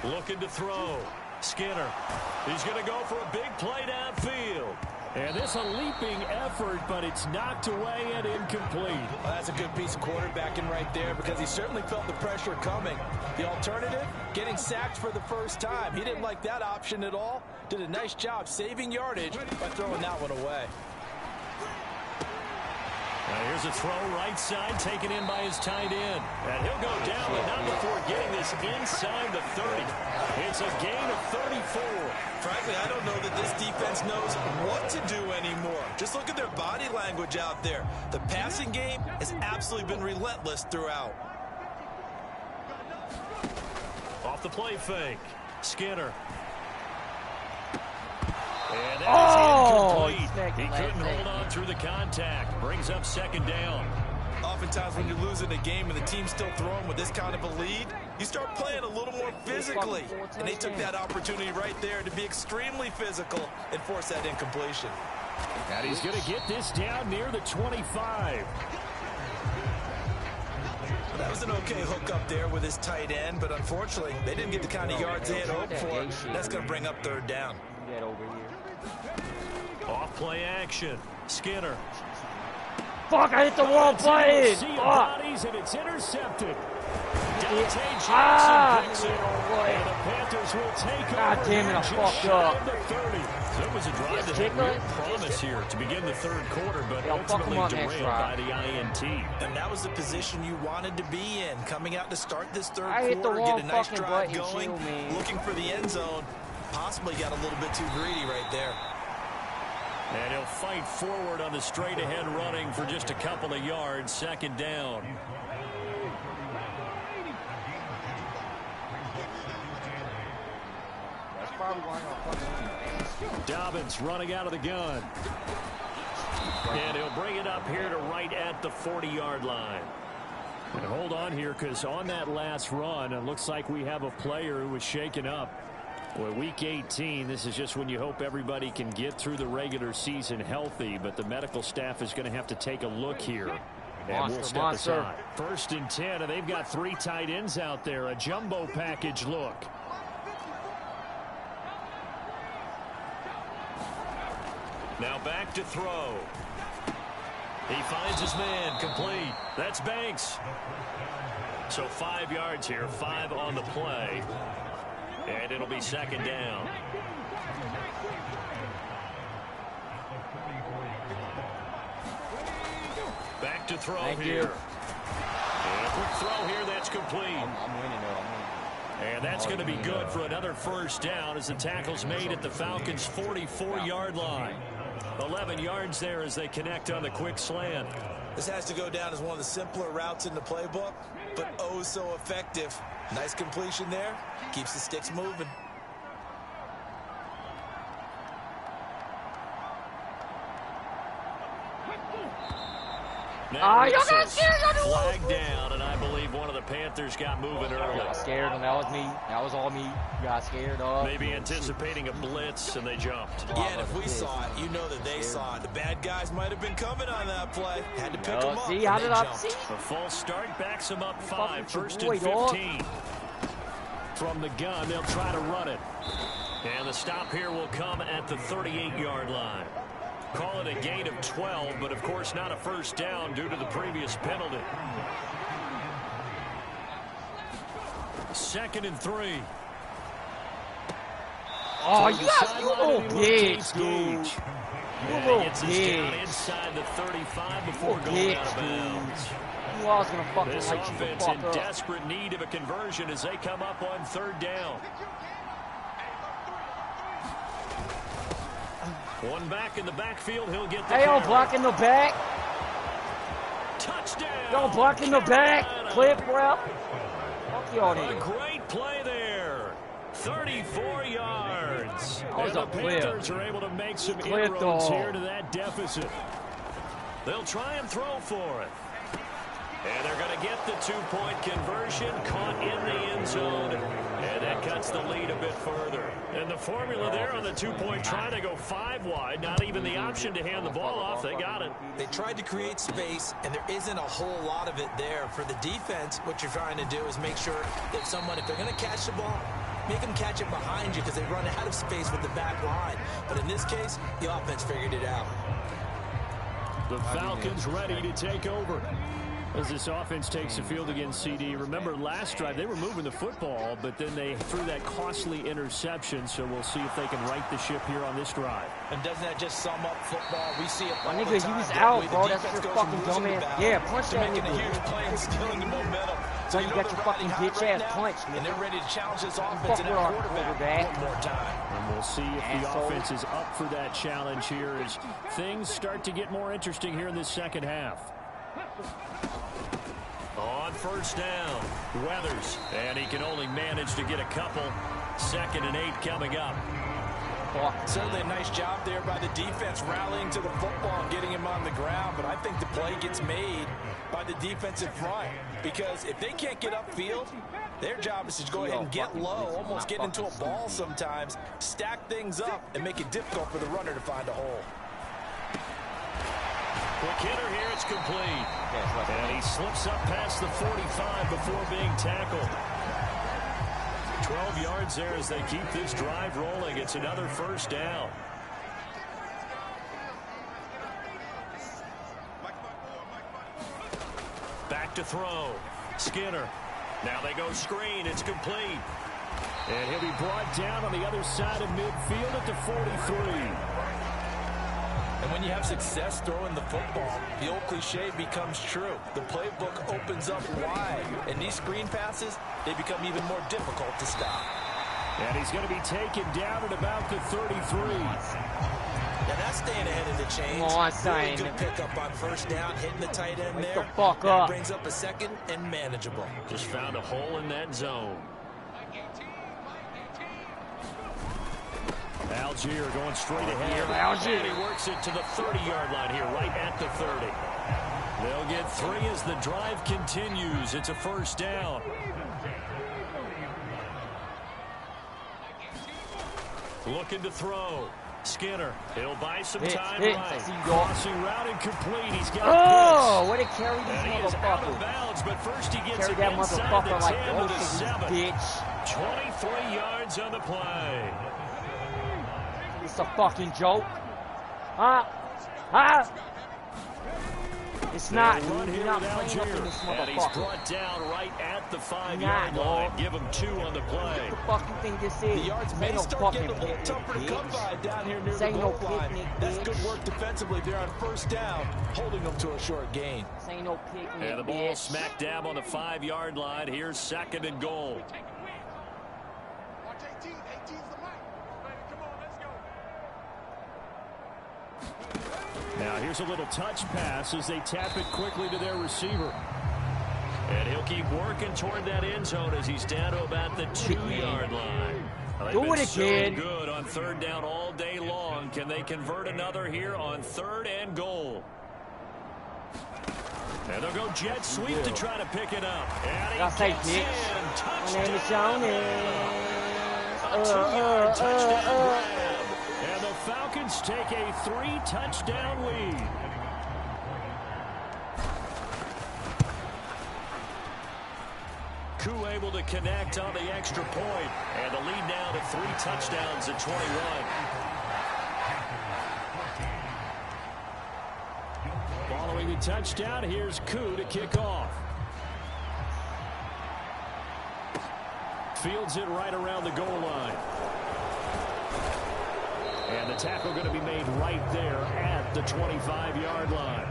Looking to throw. Skinner. He's going to go for a big play downfield. And this a leaping effort, but it's knocked away and incomplete. Well, that's a good piece of quarterbacking right there because he certainly felt the pressure coming. The alternative, getting sacked for the first time. He didn't like that option at all. Did a nice job saving yardage by throwing that one away. Now here's a throw right side taken in by his tight end. And he'll go down, but not before getting this inside the 30. It's a gain of 34. Frankly, I don't know that this defense knows what to do anymore. Just look at their body language out there. The passing game has absolutely been relentless throughout. Off the play fake. Skinner. And that is incomplete. He couldn't hold on through the contact. Brings up 2nd down. Oftentimes when you're losing a game and the team's still throwing with this kind of a lead, you start playing a little more physically. And they took that opportunity right there to be extremely physical and force that incompletion. And he's going to get this down near the 25. That was an okay hook up there with his tight end, but unfortunately, they didn't get the kind of yards they had hoped for. That's going to bring up 3rd down. Get over here. Off play action. Skinner. Fuck, I hit the wall playing. Sea of bodies, and it's intercepted. Dante Jackson picks it. And the Panthers will take over. God damn it, I fucked up. 30. So it was a drive that had real promise here to begin the 3rd quarter, but ultimately derailed by the INT. And that was the position you wanted to be in. Coming out to start this 3rd quarter, get a nice drive going, looking for the end zone. Possibly got a little bit too greedy right there. And he'll fight forward on the straight-ahead running for just a couple of yards. 2nd down. That's probably why Dobbins running out of the gun. And he'll bring it up here to right at the 40-yard line. And hold on here, because on that last run, it looks like we have a player who was shaken up. Well, week 18, this is just when you hope everybody can get through the regular season healthy, but the medical staff is going to have to take a look here. And we'll step aside. 1st and 10, and they've got 3 tight ends out there. A jumbo package look. Now back to throw. He finds his man, complete. That's Banks. So 5 yards here, 5 on the play. And it'll be 2nd down. Back to throw here. And a quick throw here, that's complete. I'm winning though. And that's going to be good for another 1st down as the tackle's made at the Falcons' 44-yard line. 11 yards there as they connect on the quick slant. This has to go down as one of the simpler routes in the playbook, but oh so effective. Nice completion there. Keeps the sticks moving. Now flag down, and I believe one of the Panthers got moving early. I got scared, and that was me. That was all me. Got scared of. Maybe anticipating a blitz, and they jumped. Yeah, and if we saw it, you know that they saw it. The bad guys might have been coming on that play. Had to pick them up. See, how did I see? A false start backs them up 5. First boy, and 15. From the gun, they'll try to run it. And the stop here will come at the 38-yard line. Call it a gain of 12, but of course not a first down due to the previous penalty. 2nd and 3. Oh, you little bitch, dude. You little bitch. Inside the 35 before going out of bounds. You all gonna fucking This light you the offense fuck in up. desperate need of a conversion as they come up on 3rd down. One back in the backfield, he'll get the Hey, carry. don't block in the back. Touchdown. Don't block in the back. Clip, bro. Fuck you all A niggas. great play there. 34 yards. That was And the a clip. Panthers are able to make some Clip, inroads dog. here to that deficit. They'll try and throw for it. And they're going to get the 2-point conversion, caught in the end zone. And that cuts the lead a bit further. And the formula there on the 2-point try to go 5 wide. Not even the option to hand the ball off. They got it. They tried to create space, and there isn't a whole lot of it there. For the defense, what you're trying to do is make sure that someone, if they're going to catch the ball, make them catch it behind you because they run out of space with the back line. But in this case, the offense figured it out. The Falcons ready to take over. As this offense takes the field against CD. Remember, last drive, they were moving the football, but then they threw that costly interception, so we'll see if they can right the ship here on this drive. And doesn't that just sum up football? We see it all My the nigga, time. he was The out, way bro. the That's defense your goes from fucking losing dumb the ass. battle Yeah, punch to that making a nigga. huge play and stealing the momentum. So you got your fucking bitch ass punch, and nigga. they're ready to challenge this Fuck offense and with that our quarterback quarterback. one more time. And we'll see if the Asshole. offense is up for that challenge here as things start to get more interesting here in this second half. On 1st down, Weathers, and he can only manage to get a couple. 2nd and 8 coming up. Certainly a nice job there by the defense rallying to the football and getting him on the ground, but I think the play gets made by the defensive front because if they can't get upfield, their job is to go ahead and get low, almost get into a ball sometimes, stack things up, and make it difficult for the runner to find a hole. Quick hitter here, it's complete. And he slips up past the 45 before being tackled. 12 yards there as they keep this drive rolling. It's another 1st down. Back to throw. Skinner. Now they go screen. It's complete. And he'll be brought down on the other side of midfield at the 43. And when you have success throwing the football, the old cliche becomes true. The playbook opens up wide, and these screen passes, they become even more difficult to stop. And he's going to be taken down at about the 33. Now that's staying ahead of the chains. Come on, really son. good pickup on 1st down, hitting the tight end Wake there. the fuck that up. brings up a 2nd and manageable. Just found a hole in that zone. Algier going straight ahead. Algier. And he works it to the 30-yard line here, right at the 30. They'll get 3 as the drive continues. It's a 1st down. Looking to throw. Skinner. He'll buy some time right. Crossing route incomplete. He's got Oh, what a carry this and he is out of motherfucker. bounds, but first he gets Carry it that inside motherfucker the like 10 to the Ocean, 7. bitch. 23 yards on the play. It's a fucking joke. Huh? Huh? It's not, Run dude. here You're not with playing up Algier. in this And he's motherfucker. brought down right at the 5-yard Nah, line. dog. Give him 2 on the play. What the fuck you think this is? The yards This may ain't no start fucking getting a little picnic, tougher to come bitch. by down here near This the ain't no goal line. picnic, That's bitch. good work defensively there on 1st down, holding them to a short gain. This ain't no picnic, And the ball bitch. smack dab on the 5-yard line. Here's 2nd and goal. Now here's a little touch pass as they tap it quickly to their receiver. And he'll keep working toward that end zone as he's down to about the 2-yard line. They've Do been it so again. good on 3rd down all day long. Can they convert another here on 3rd and goal? And they'll go jet sweep to try to pick it up. And he Gotta say, gets bitch. in. My name is Johnny. A 2-yard touchdown grab. And the Falcons take a 3-touchdown lead. Koo able to connect on the extra point. And the lead now to 3 touchdowns at 21. Following the touchdown, here's Koo to kick off. Fields it right around the goal line. And the tackle going to be made right there at the 25-yard line.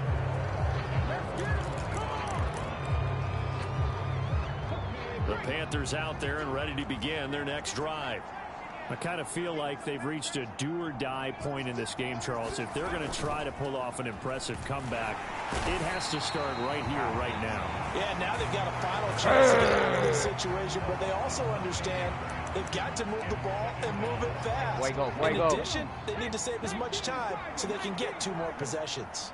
The Panthers out there and ready to begin their next drive. I kind of feel like they've reached a do-or-die point in this game, Charles. If they're going to try to pull off an impressive comeback, it has to start right here, right now. Yeah, now they've got a final chance to get out of this situation, but they also understand they've got to move the ball and move it fast. In addition, they need to save as much time so they can get 2 more possessions.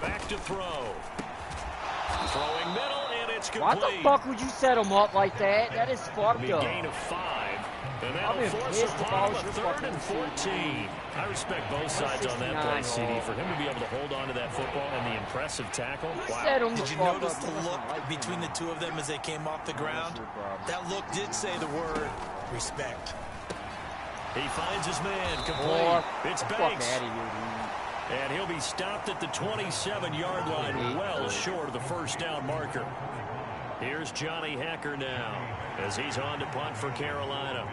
Back to throw. Throwing middle, and it's complete. Why the fuck would you set him up like that? That is fucked up. Gain of 5. And that'll force a punt of 3rd and 14. I respect both sides on that play, CD. For him to be able to hold on to that football and the impressive tackle. Wow. Did you notice the look between the two of them as they came off the ground? That look did say the word respect. He finds his man complete. It's Banks. And he'll be stopped at the 27-yard line, well short of the first down marker. Here's Johnny Hecker now as he's on to punt for Carolina.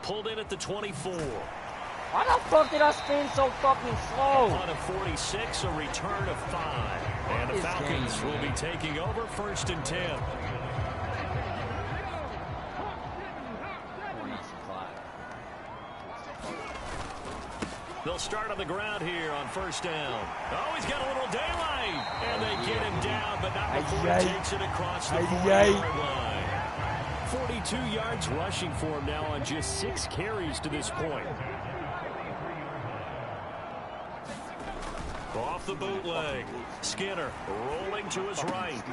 Pulled in at the 24. Why the fuck did I spin so fucking slow? Punt of 46, a return of 5. And the Falcons will be taking over 1st and 10. They'll start on the ground here on 1st down. Oh, he's got a little daylight. And they get him down, but not before he takes it across the 40-yard line. 42 yards rushing for him now on just 6 carries to this point. Off the bootleg. Skinner rolling to his right.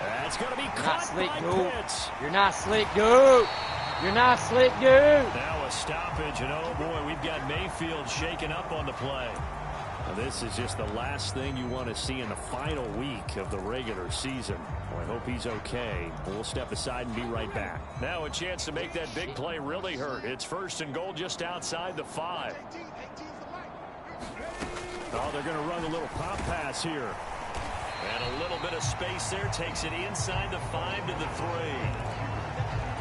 That's going to be caught by Pitts. You're not slick, dude. You're not slick, dude. Now a stoppage, and oh boy, we've got Mayfield shaken up on the play. Now this is just the last thing you want to see in the final week of the regular season. Well, I hope he's okay. We'll step aside and be right back. Now a chance to make that big play really hurt. It's 1st and goal just outside the 5. Oh, they're going to run a little pop pass here. And a little bit of space there. Takes it inside the 5 to the 3.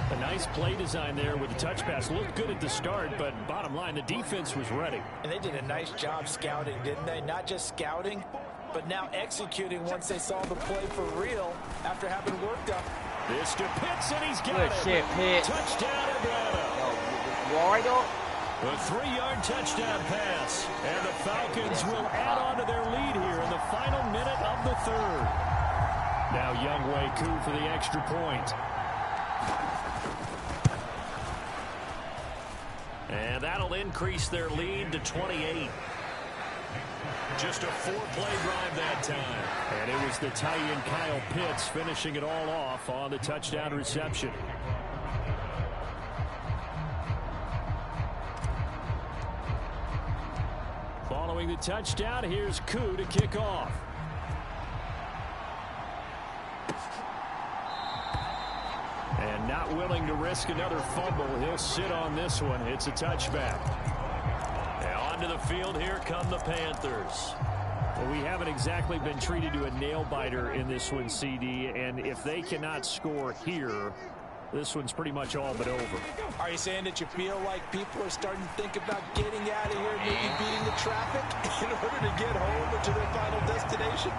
A nice play design there with the touch pass. Looked good at the start, but bottom line, the defense was ready. And they did a nice job scouting, didn't they? Not just scouting, but now executing once they saw the play for real after having worked up. This to Pitts, and he's got Good it. shit, Pitts. Touchdown, Atlanta. A 3-yard touchdown pass. And the Falcons will add on to their lead here in the final minute of the 3rd. Now Younghoe Koo for the extra point. And that'll increase their lead to 28. Just a 4-play drive that time. And it was the tight end Kyle Pitts finishing it all off on the touchdown reception. Following the touchdown, here's Koo to kick off. And not willing to risk another fumble, he'll sit on this one. It's a touchback. And onto the field, here come the Panthers. Well, we haven't exactly been treated to a nail-biter in this one, CD, and if they cannot score here, this one's pretty much all but over. Are you saying that you feel like people are starting to think about getting out of here, maybe beating the traffic in order to get home or to their final destination?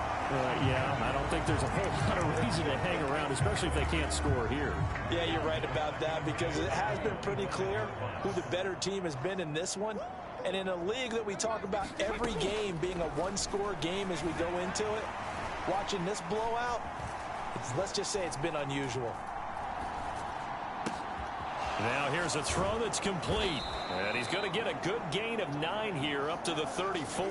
Yeah, I don't think there's a whole lot of reason to hang around, especially if they can't score here. Yeah, you're right about that, because it has been pretty clear who the better team has been in this one. And in a league that we talk about every game being a one-score game as we go into it, watching this blowout, let's just say it's been unusual. Now here's a throw that's complete. And he's going to get a good gain of 9 here up to the 34.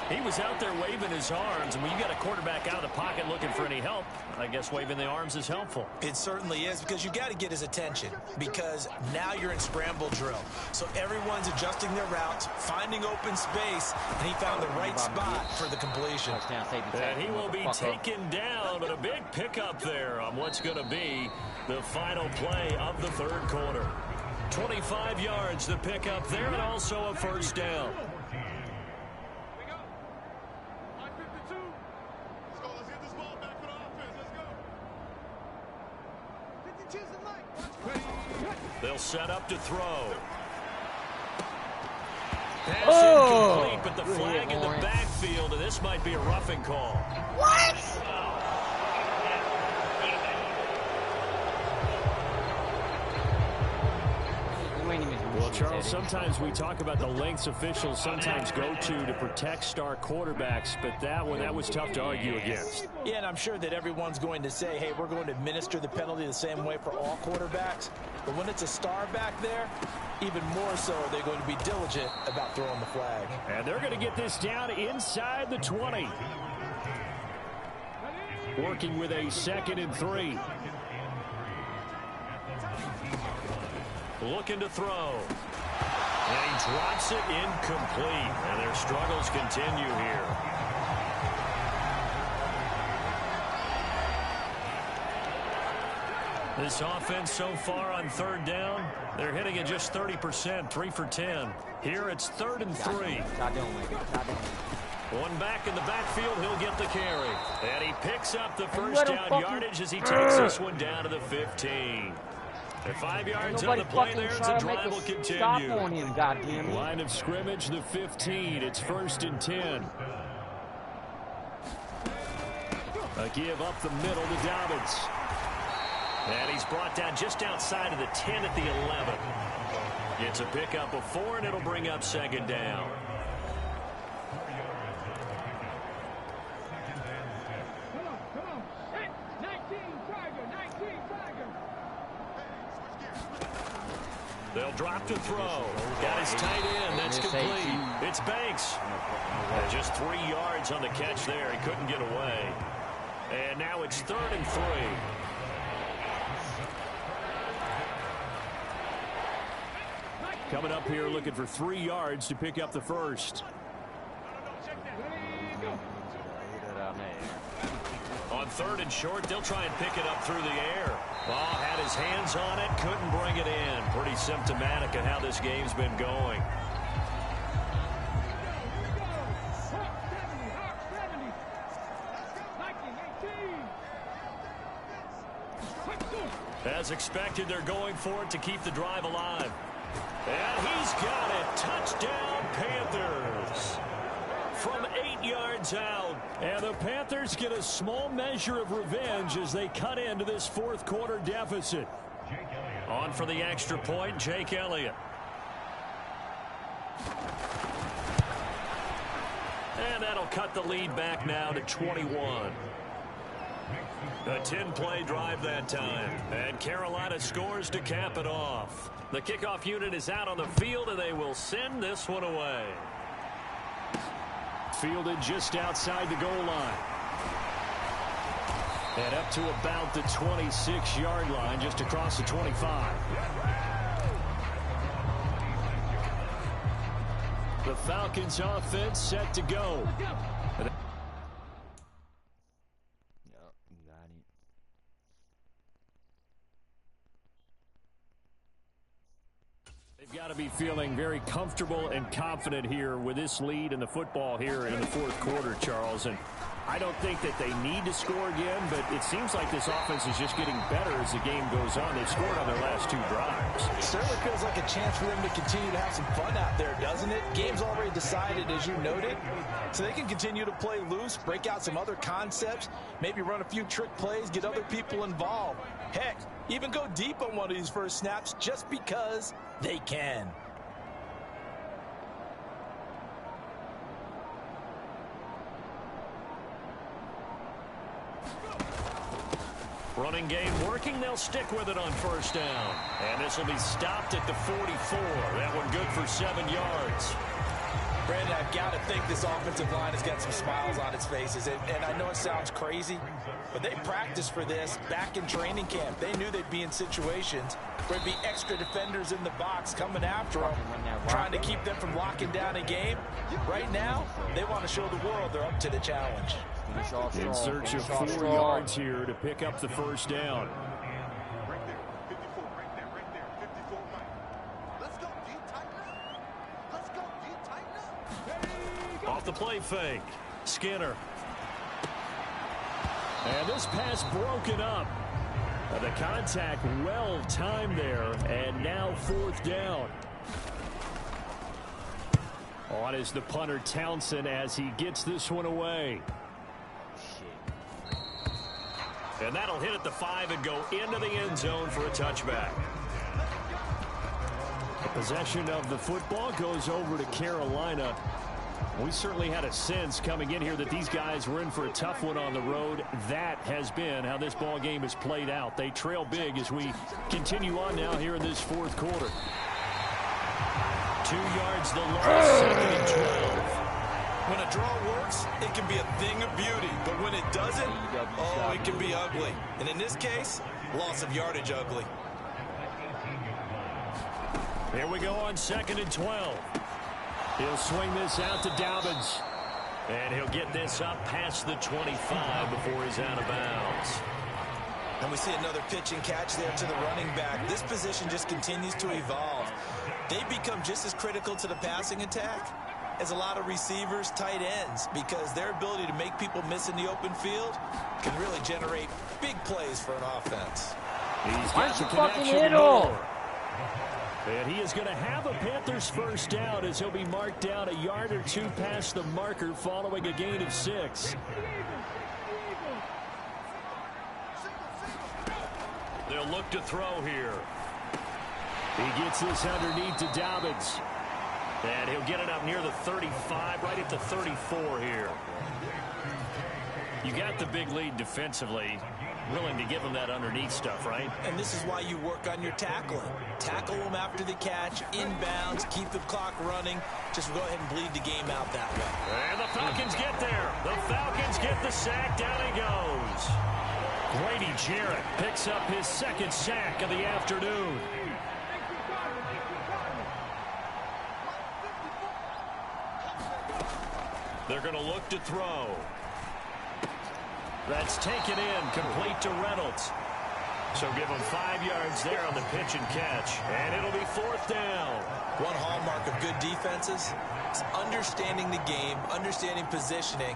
He was out there waving his arms, and when you got a quarterback out of the pocket looking for any help, I guess waving the arms is helpful. It certainly is, because you got to get his attention, because now you're in scramble drill. So everyone's adjusting their routes, finding open space, and he found the right spot for the completion. And he will be taken down, but a big pickup there on what's going to be the final play of the third quarter. 25 yards to pick up there, and also a first down. They'll set up to throw. Pass incomplete, but the flag in the backfield, and this might be a roughing call. What? Well, Charles, sometimes we talk about the lengths officials sometimes go to protect star quarterbacks, but that one, that was tough to argue against. Yeah, and I'm sure that everyone's going to say, hey, we're going to administer the penalty the same way for all quarterbacks. But when it's a star back there, even more so are they going to be diligent about throwing the flag. And they're going to get this down inside the 20. Working with a 2nd and 3. Looking to throw. And he drops it incomplete. And their struggles continue here. This offense so far on 3rd down, they're hitting at just 30%, 3 for 10. Here it's 3rd and 3. One back in the backfield, he'll get the carry. And he picks up the first down yardage as he takes this one down to the 15. They're 5 yards on the play there as the drive will continue. Line of scrimmage, the 15. It's 1st and 10. A give up the middle to Dobbins. And he's brought down just outside of the 10 at the 11. Gets a pickup of 4, and it'll bring up 2nd down. They'll drop to throw. Got his tight end. That's complete. It's Banks. Just 3 yards on the catch there. He couldn't get away. And now it's 3rd and 3. Coming up here looking for 3 yards to pick up the first. On 3rd and short, they'll try and pick it up through the air. Ball had his hands on it, couldn't bring it in. Pretty symptomatic of how this game's been going. As expected, they're going for it to keep the drive alive. And he's got it. Touchdown, Panthers. From 8 yards out. And the Panthers get a small measure of revenge as they cut into this 4th quarter deficit. On for the extra point, Jake Elliott. And that'll cut the lead back now to 21. A 10-play drive that time. And Carolina scores to cap it off. The kickoff unit is out on the field, and they will send this one away. Fielded just outside the goal line. And up to about the 26-yard line, just across the 25. The Falcons offense set to go. They've got to be feeling very comfortable and confident here with this lead in the football here in the 4th quarter, Charles. And I don't think that they need to score again, but it seems like this offense is just getting better as the game goes on. They've scored on their last 2 drives. It certainly feels like a chance for them to continue to have some fun out there, doesn't it? Game's already decided, as you noted, so they can continue to play loose, break out some other concepts, maybe run a few trick plays, get other people involved. Heck, even go deep on one of these first snaps just because they can. Running game working. They'll stick with it on first down. And this will be stopped at the 44. That one good for 7 yards. Brandon, I've got to think this offensive line has got some smiles on its faces. And I know it sounds crazy, but they practiced for this back in training camp. They knew they'd be in situations where there'd be extra defenders in the box coming after them, trying to keep them from locking down a game. Right now, they want to show the world they're up to the challenge. In search of 4 yards here to pick up the first down. Off the play fake. Skinner. And this pass broken up. The contact well timed there. And now 4th down. On is the punter Townsend as he gets this one away. And that'll hit at the 5 and go into the end zone for a touchback. The possession of the football goes over to Carolina. We certainly had a sense coming in here that these guys were in for a tough one on the road. That has been how this ball game has played out. They trail big as we continue on now here in this 4th quarter. 2 yards the loss, 2nd and 12. When a draw works, it can be a thing of beauty. But when it doesn't, oh, it can be ugly. And in this case, loss of yardage ugly. Here we go on 2nd and 12. He'll swing this out to Dobbins. And he'll get this up past the 25 before he's out of bounds. And we see another pitch and catch there to the running back. This position just continues to evolve. They become just as critical to the passing attack as a lot of receivers, tight ends, because their ability to make people miss in the open field can really generate big plays for an offense. He's got the connection more. And he is going to have a Panthers first down as he'll be marked down a yard or 2 past the marker following a gain of 6. They'll look to throw here. He gets this underneath to Dobbins. And he'll get it up near the 35, right at the 34 here. You got the big lead defensively. Willing to give him that underneath stuff, right? And this is why you work on your tackling. Tackle him after the catch, inbounds, keep the clock running. Just go ahead and bleed the game out that way. And the Falcons get there. The Falcons get the sack. Down he goes. Grady Jarrett picks up his 2nd sack of the afternoon. They're going to look to throw. That's taken in, complete to Reynolds. So give him 5 yards there on the pitch and catch. And it'll be 4th down. One hallmark of good defenses is understanding the game, understanding positioning,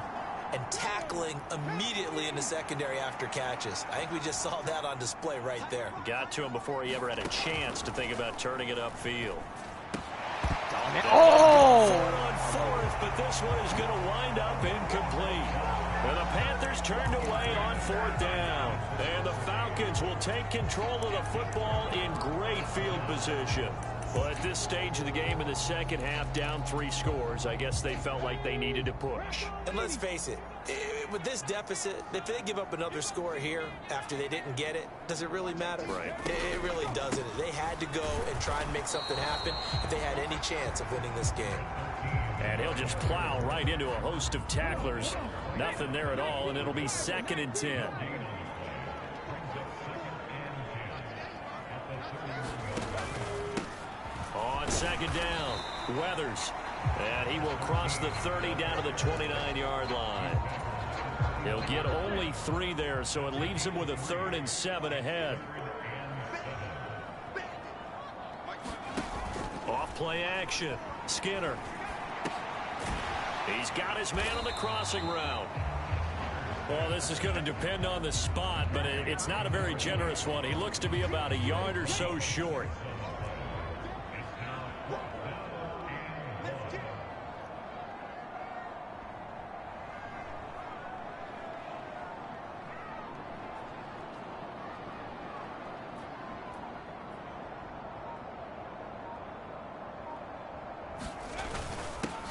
and tackling immediately in the secondary after catches. I think we just saw that on display right there. Got to him before he ever had a chance to think about turning it upfield. Oh! 4th, but this one is going to wind up incomplete. And the Panthers turned away on 4th down. And the Falcons will take control of the football in great field position. Well, at this stage of the game in the second half, down 3 scores, I guess they felt like they needed to push. And let's face it, with this deficit, if they give up another score here after they didn't get it, does it really matter? Right. It really doesn't. They had to go and try and make something happen if they had any chance of winning this game. And he'll just plow right into a host of tacklers. Nothing there at all, and it'll be 2nd and 10. On 2nd down, Weathers. And he will cross the 30 down to the 29-yard line. He'll get only 3 there, so it leaves him with a 3rd and 7 ahead. Off play action. Skinner. He's got his man on the crossing route. Well, this is going to depend on the spot, but it's not a very generous one. He looks to be about a yard or so short.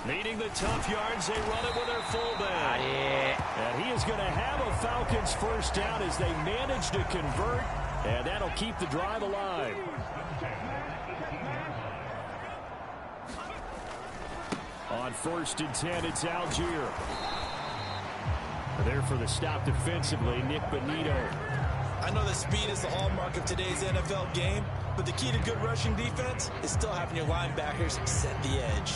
Needing the tough yards, they run it with their fullback. And he is going to have a Falcons first down as they manage to convert, and that'll keep the drive alive. On 1st and 10, it's Algier. There for the stop defensively, Nick Bonito. I know that speed is the hallmark of today's NFL game, but the key to good rushing defense is still having your linebackers set the edge.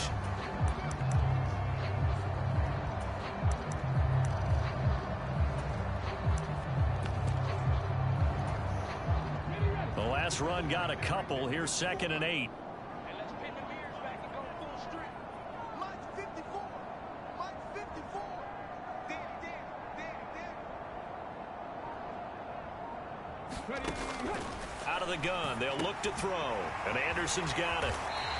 The last run got a couple. Here's 2nd and 8. Out of the gun, they'll look to throw, and Anderson's got it.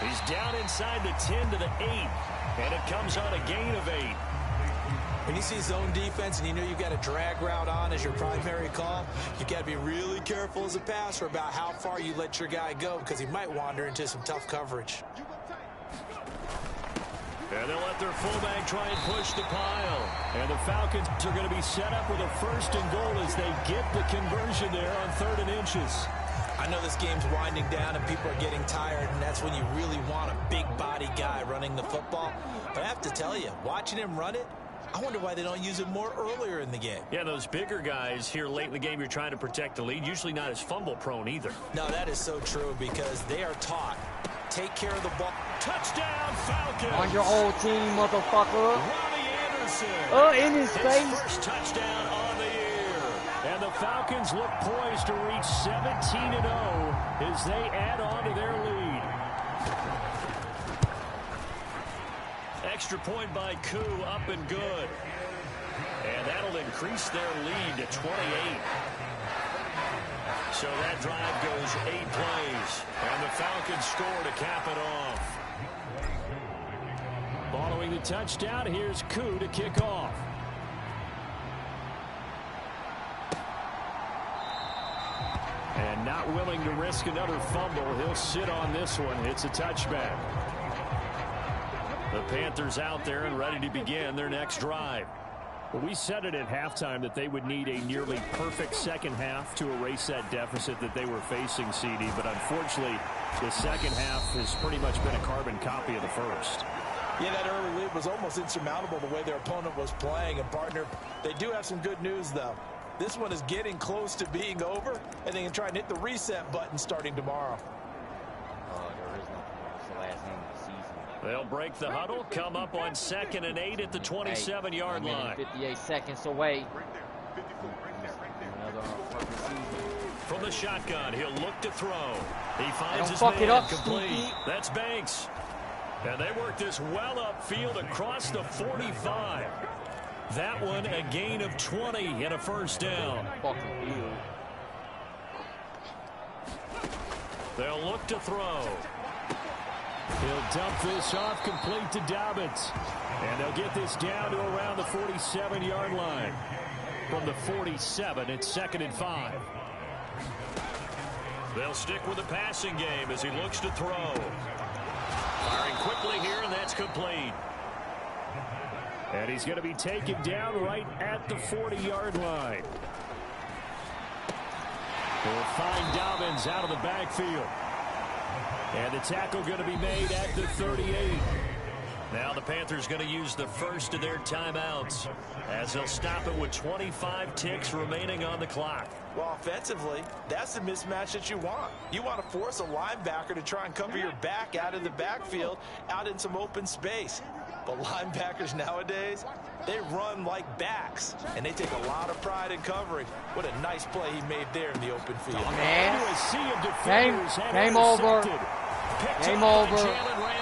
He's down inside the 10 to the 8, and it comes on a gain of 8. When you see zone defense and you know you've got a drag route on as your primary call, you got to be really careful as a passer about how far you let your guy go because he might wander into some tough coverage. And they'll let their fullback try and push the pile. And the Falcons are going to be set up with a 1st and goal as they get the conversion there on 3rd and inches. I know this game's winding down and people are getting tired, and that's when you really want a big body guy running the football. But I have to tell you, watching him run it, I wonder why they don't use it more earlier in the game. Yeah, those bigger guys here late in the game, you're trying to protect the lead, usually not as fumble prone either. No, that is so true because they are taught. Take care of the ball. Touchdown, Falcons! On your old team, motherfucker. Robbie Anderson. In his face. First touchdown on the year. And the Falcons look poised to reach 17-0 as they add on to their lead. Extra point by Koo, up and good. And that'll increase their lead to 28. So that drive goes 8 plays. And the Falcons score to cap it off. Following the touchdown, here's Koo to kick off. And not willing to risk another fumble, he'll sit on this one. It's a touchback. The Panthers out there and ready to begin their next drive. Well, we said it at halftime that they would need a nearly perfect second half to erase that deficit that they were facing, CD. But unfortunately, the second half has pretty much been a carbon copy of the first. Yeah, that early lead was almost insurmountable the way their opponent was playing. And, partner, they do have some good news, though. This one is getting close to being over, and they can try and hit the reset button starting tomorrow. There is no tomorrow. It's the last game of the season. They'll break the huddle, come up on 2nd and 8 at the 27-yard line. 58 seconds away. From the shotgun, he'll look to throw. He finds his fuck it man up, complete. Stevie. That's Banks. And they work this well upfield across the 45. That one a gain of 20 and a first down. They'll look to throw. He'll dump this off complete to Dobbins. And they'll get this down to around the 47-yard line. From the 47, it's 2nd and 5. They'll stick with the passing game as he looks to throw. Firing quickly here, and that's complete. And he's going to be taken down right at the 40-yard line. They'll find Dobbins out of the backfield. And the tackle going to be made at the 38. Now the Panthers going to use the first of their timeouts as they'll stop it with 25 ticks remaining on the clock. Well, offensively, that's the mismatch that you want. You want to force a linebacker to try and cover your back out of the backfield, out in some open space. But linebackers nowadays, they run like backs, and they take a lot of pride in covering. What a nice play he made there in the open field. Oh, man. Game over. Game over.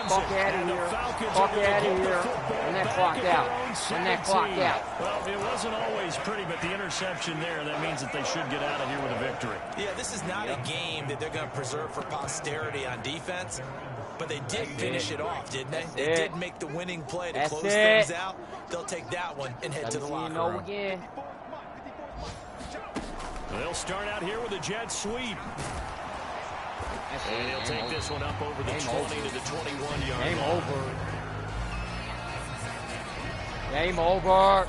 Fuck out of here. Fuck out of here. And then clock out. And then clock out. Well, it wasn't always pretty, but the interception there, that means that they should get out of here with a victory. Yeah, this is not a game that they're going to preserve for posterity on defense. But they did finish it off, didn't they? They did make the winning play to close things out. They'll take that one and head to the locker room. Again. They'll start out here with a jet sweep. And he'll take this one up over the 20 to the 21-yard line. Game over. Game over.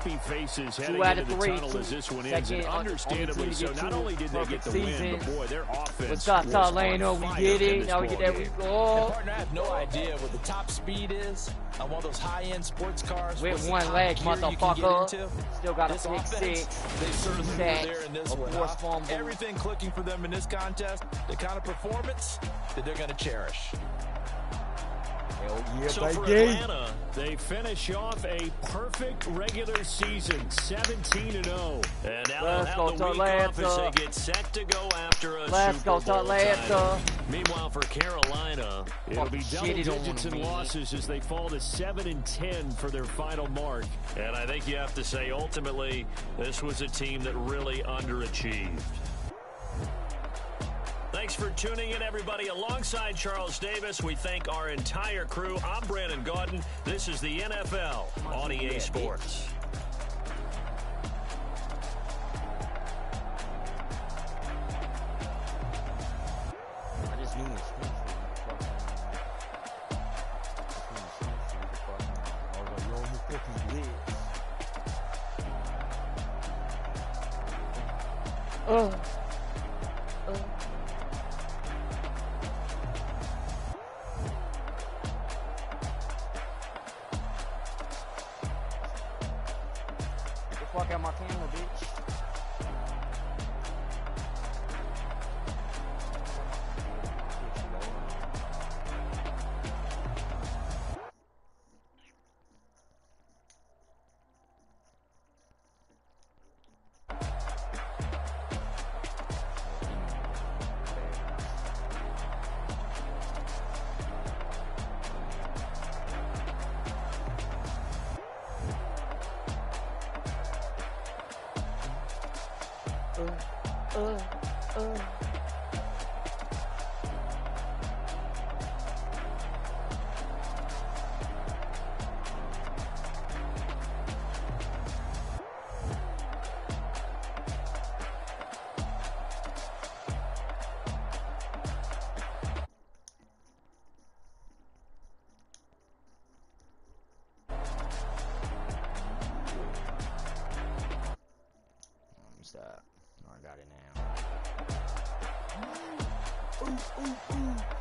happy faces heading 2 out into of the 3. tunnel as this one ends. Second, And understandably so. Not only did they get the win, but boy, their offense what's up, was on Tuclanta? We fire did in it. this Now we get that ballgame. goal. Partner, I have no idea what the top speed is on one of those high-end sports cars. With What's the one top leg, gear you can get motherfucker. into? Still got a This pick offense, 6. they certainly were Sacks, there in this a one. forced fumble. Everything clicking for them in this contest, the kind of performance that they're going to cherish. Hell yeah, So for baby. Atlanta, they finish off a perfect regular season, 17-0. And now they'll Let's go, have the week off as Tuclanta. they get set to go after a Let's Super go, Bowl Tuclanta. title. Meanwhile, for Carolina, it'll be Fucking double shit, it don't digits in wanna be. losses as they fall to 7-10 for their final mark. And I think you have to say, ultimately, this was a team that really underachieved. Thanks for tuning in, everybody. Alongside Charles Davis, we thank our entire crew. I'm Brandon Gaudin. This is the NFL on EA Sports. I just knew it was Get the fuck out my camera, bitch. Stop. No, I got it now. Ooh, ooh, ooh.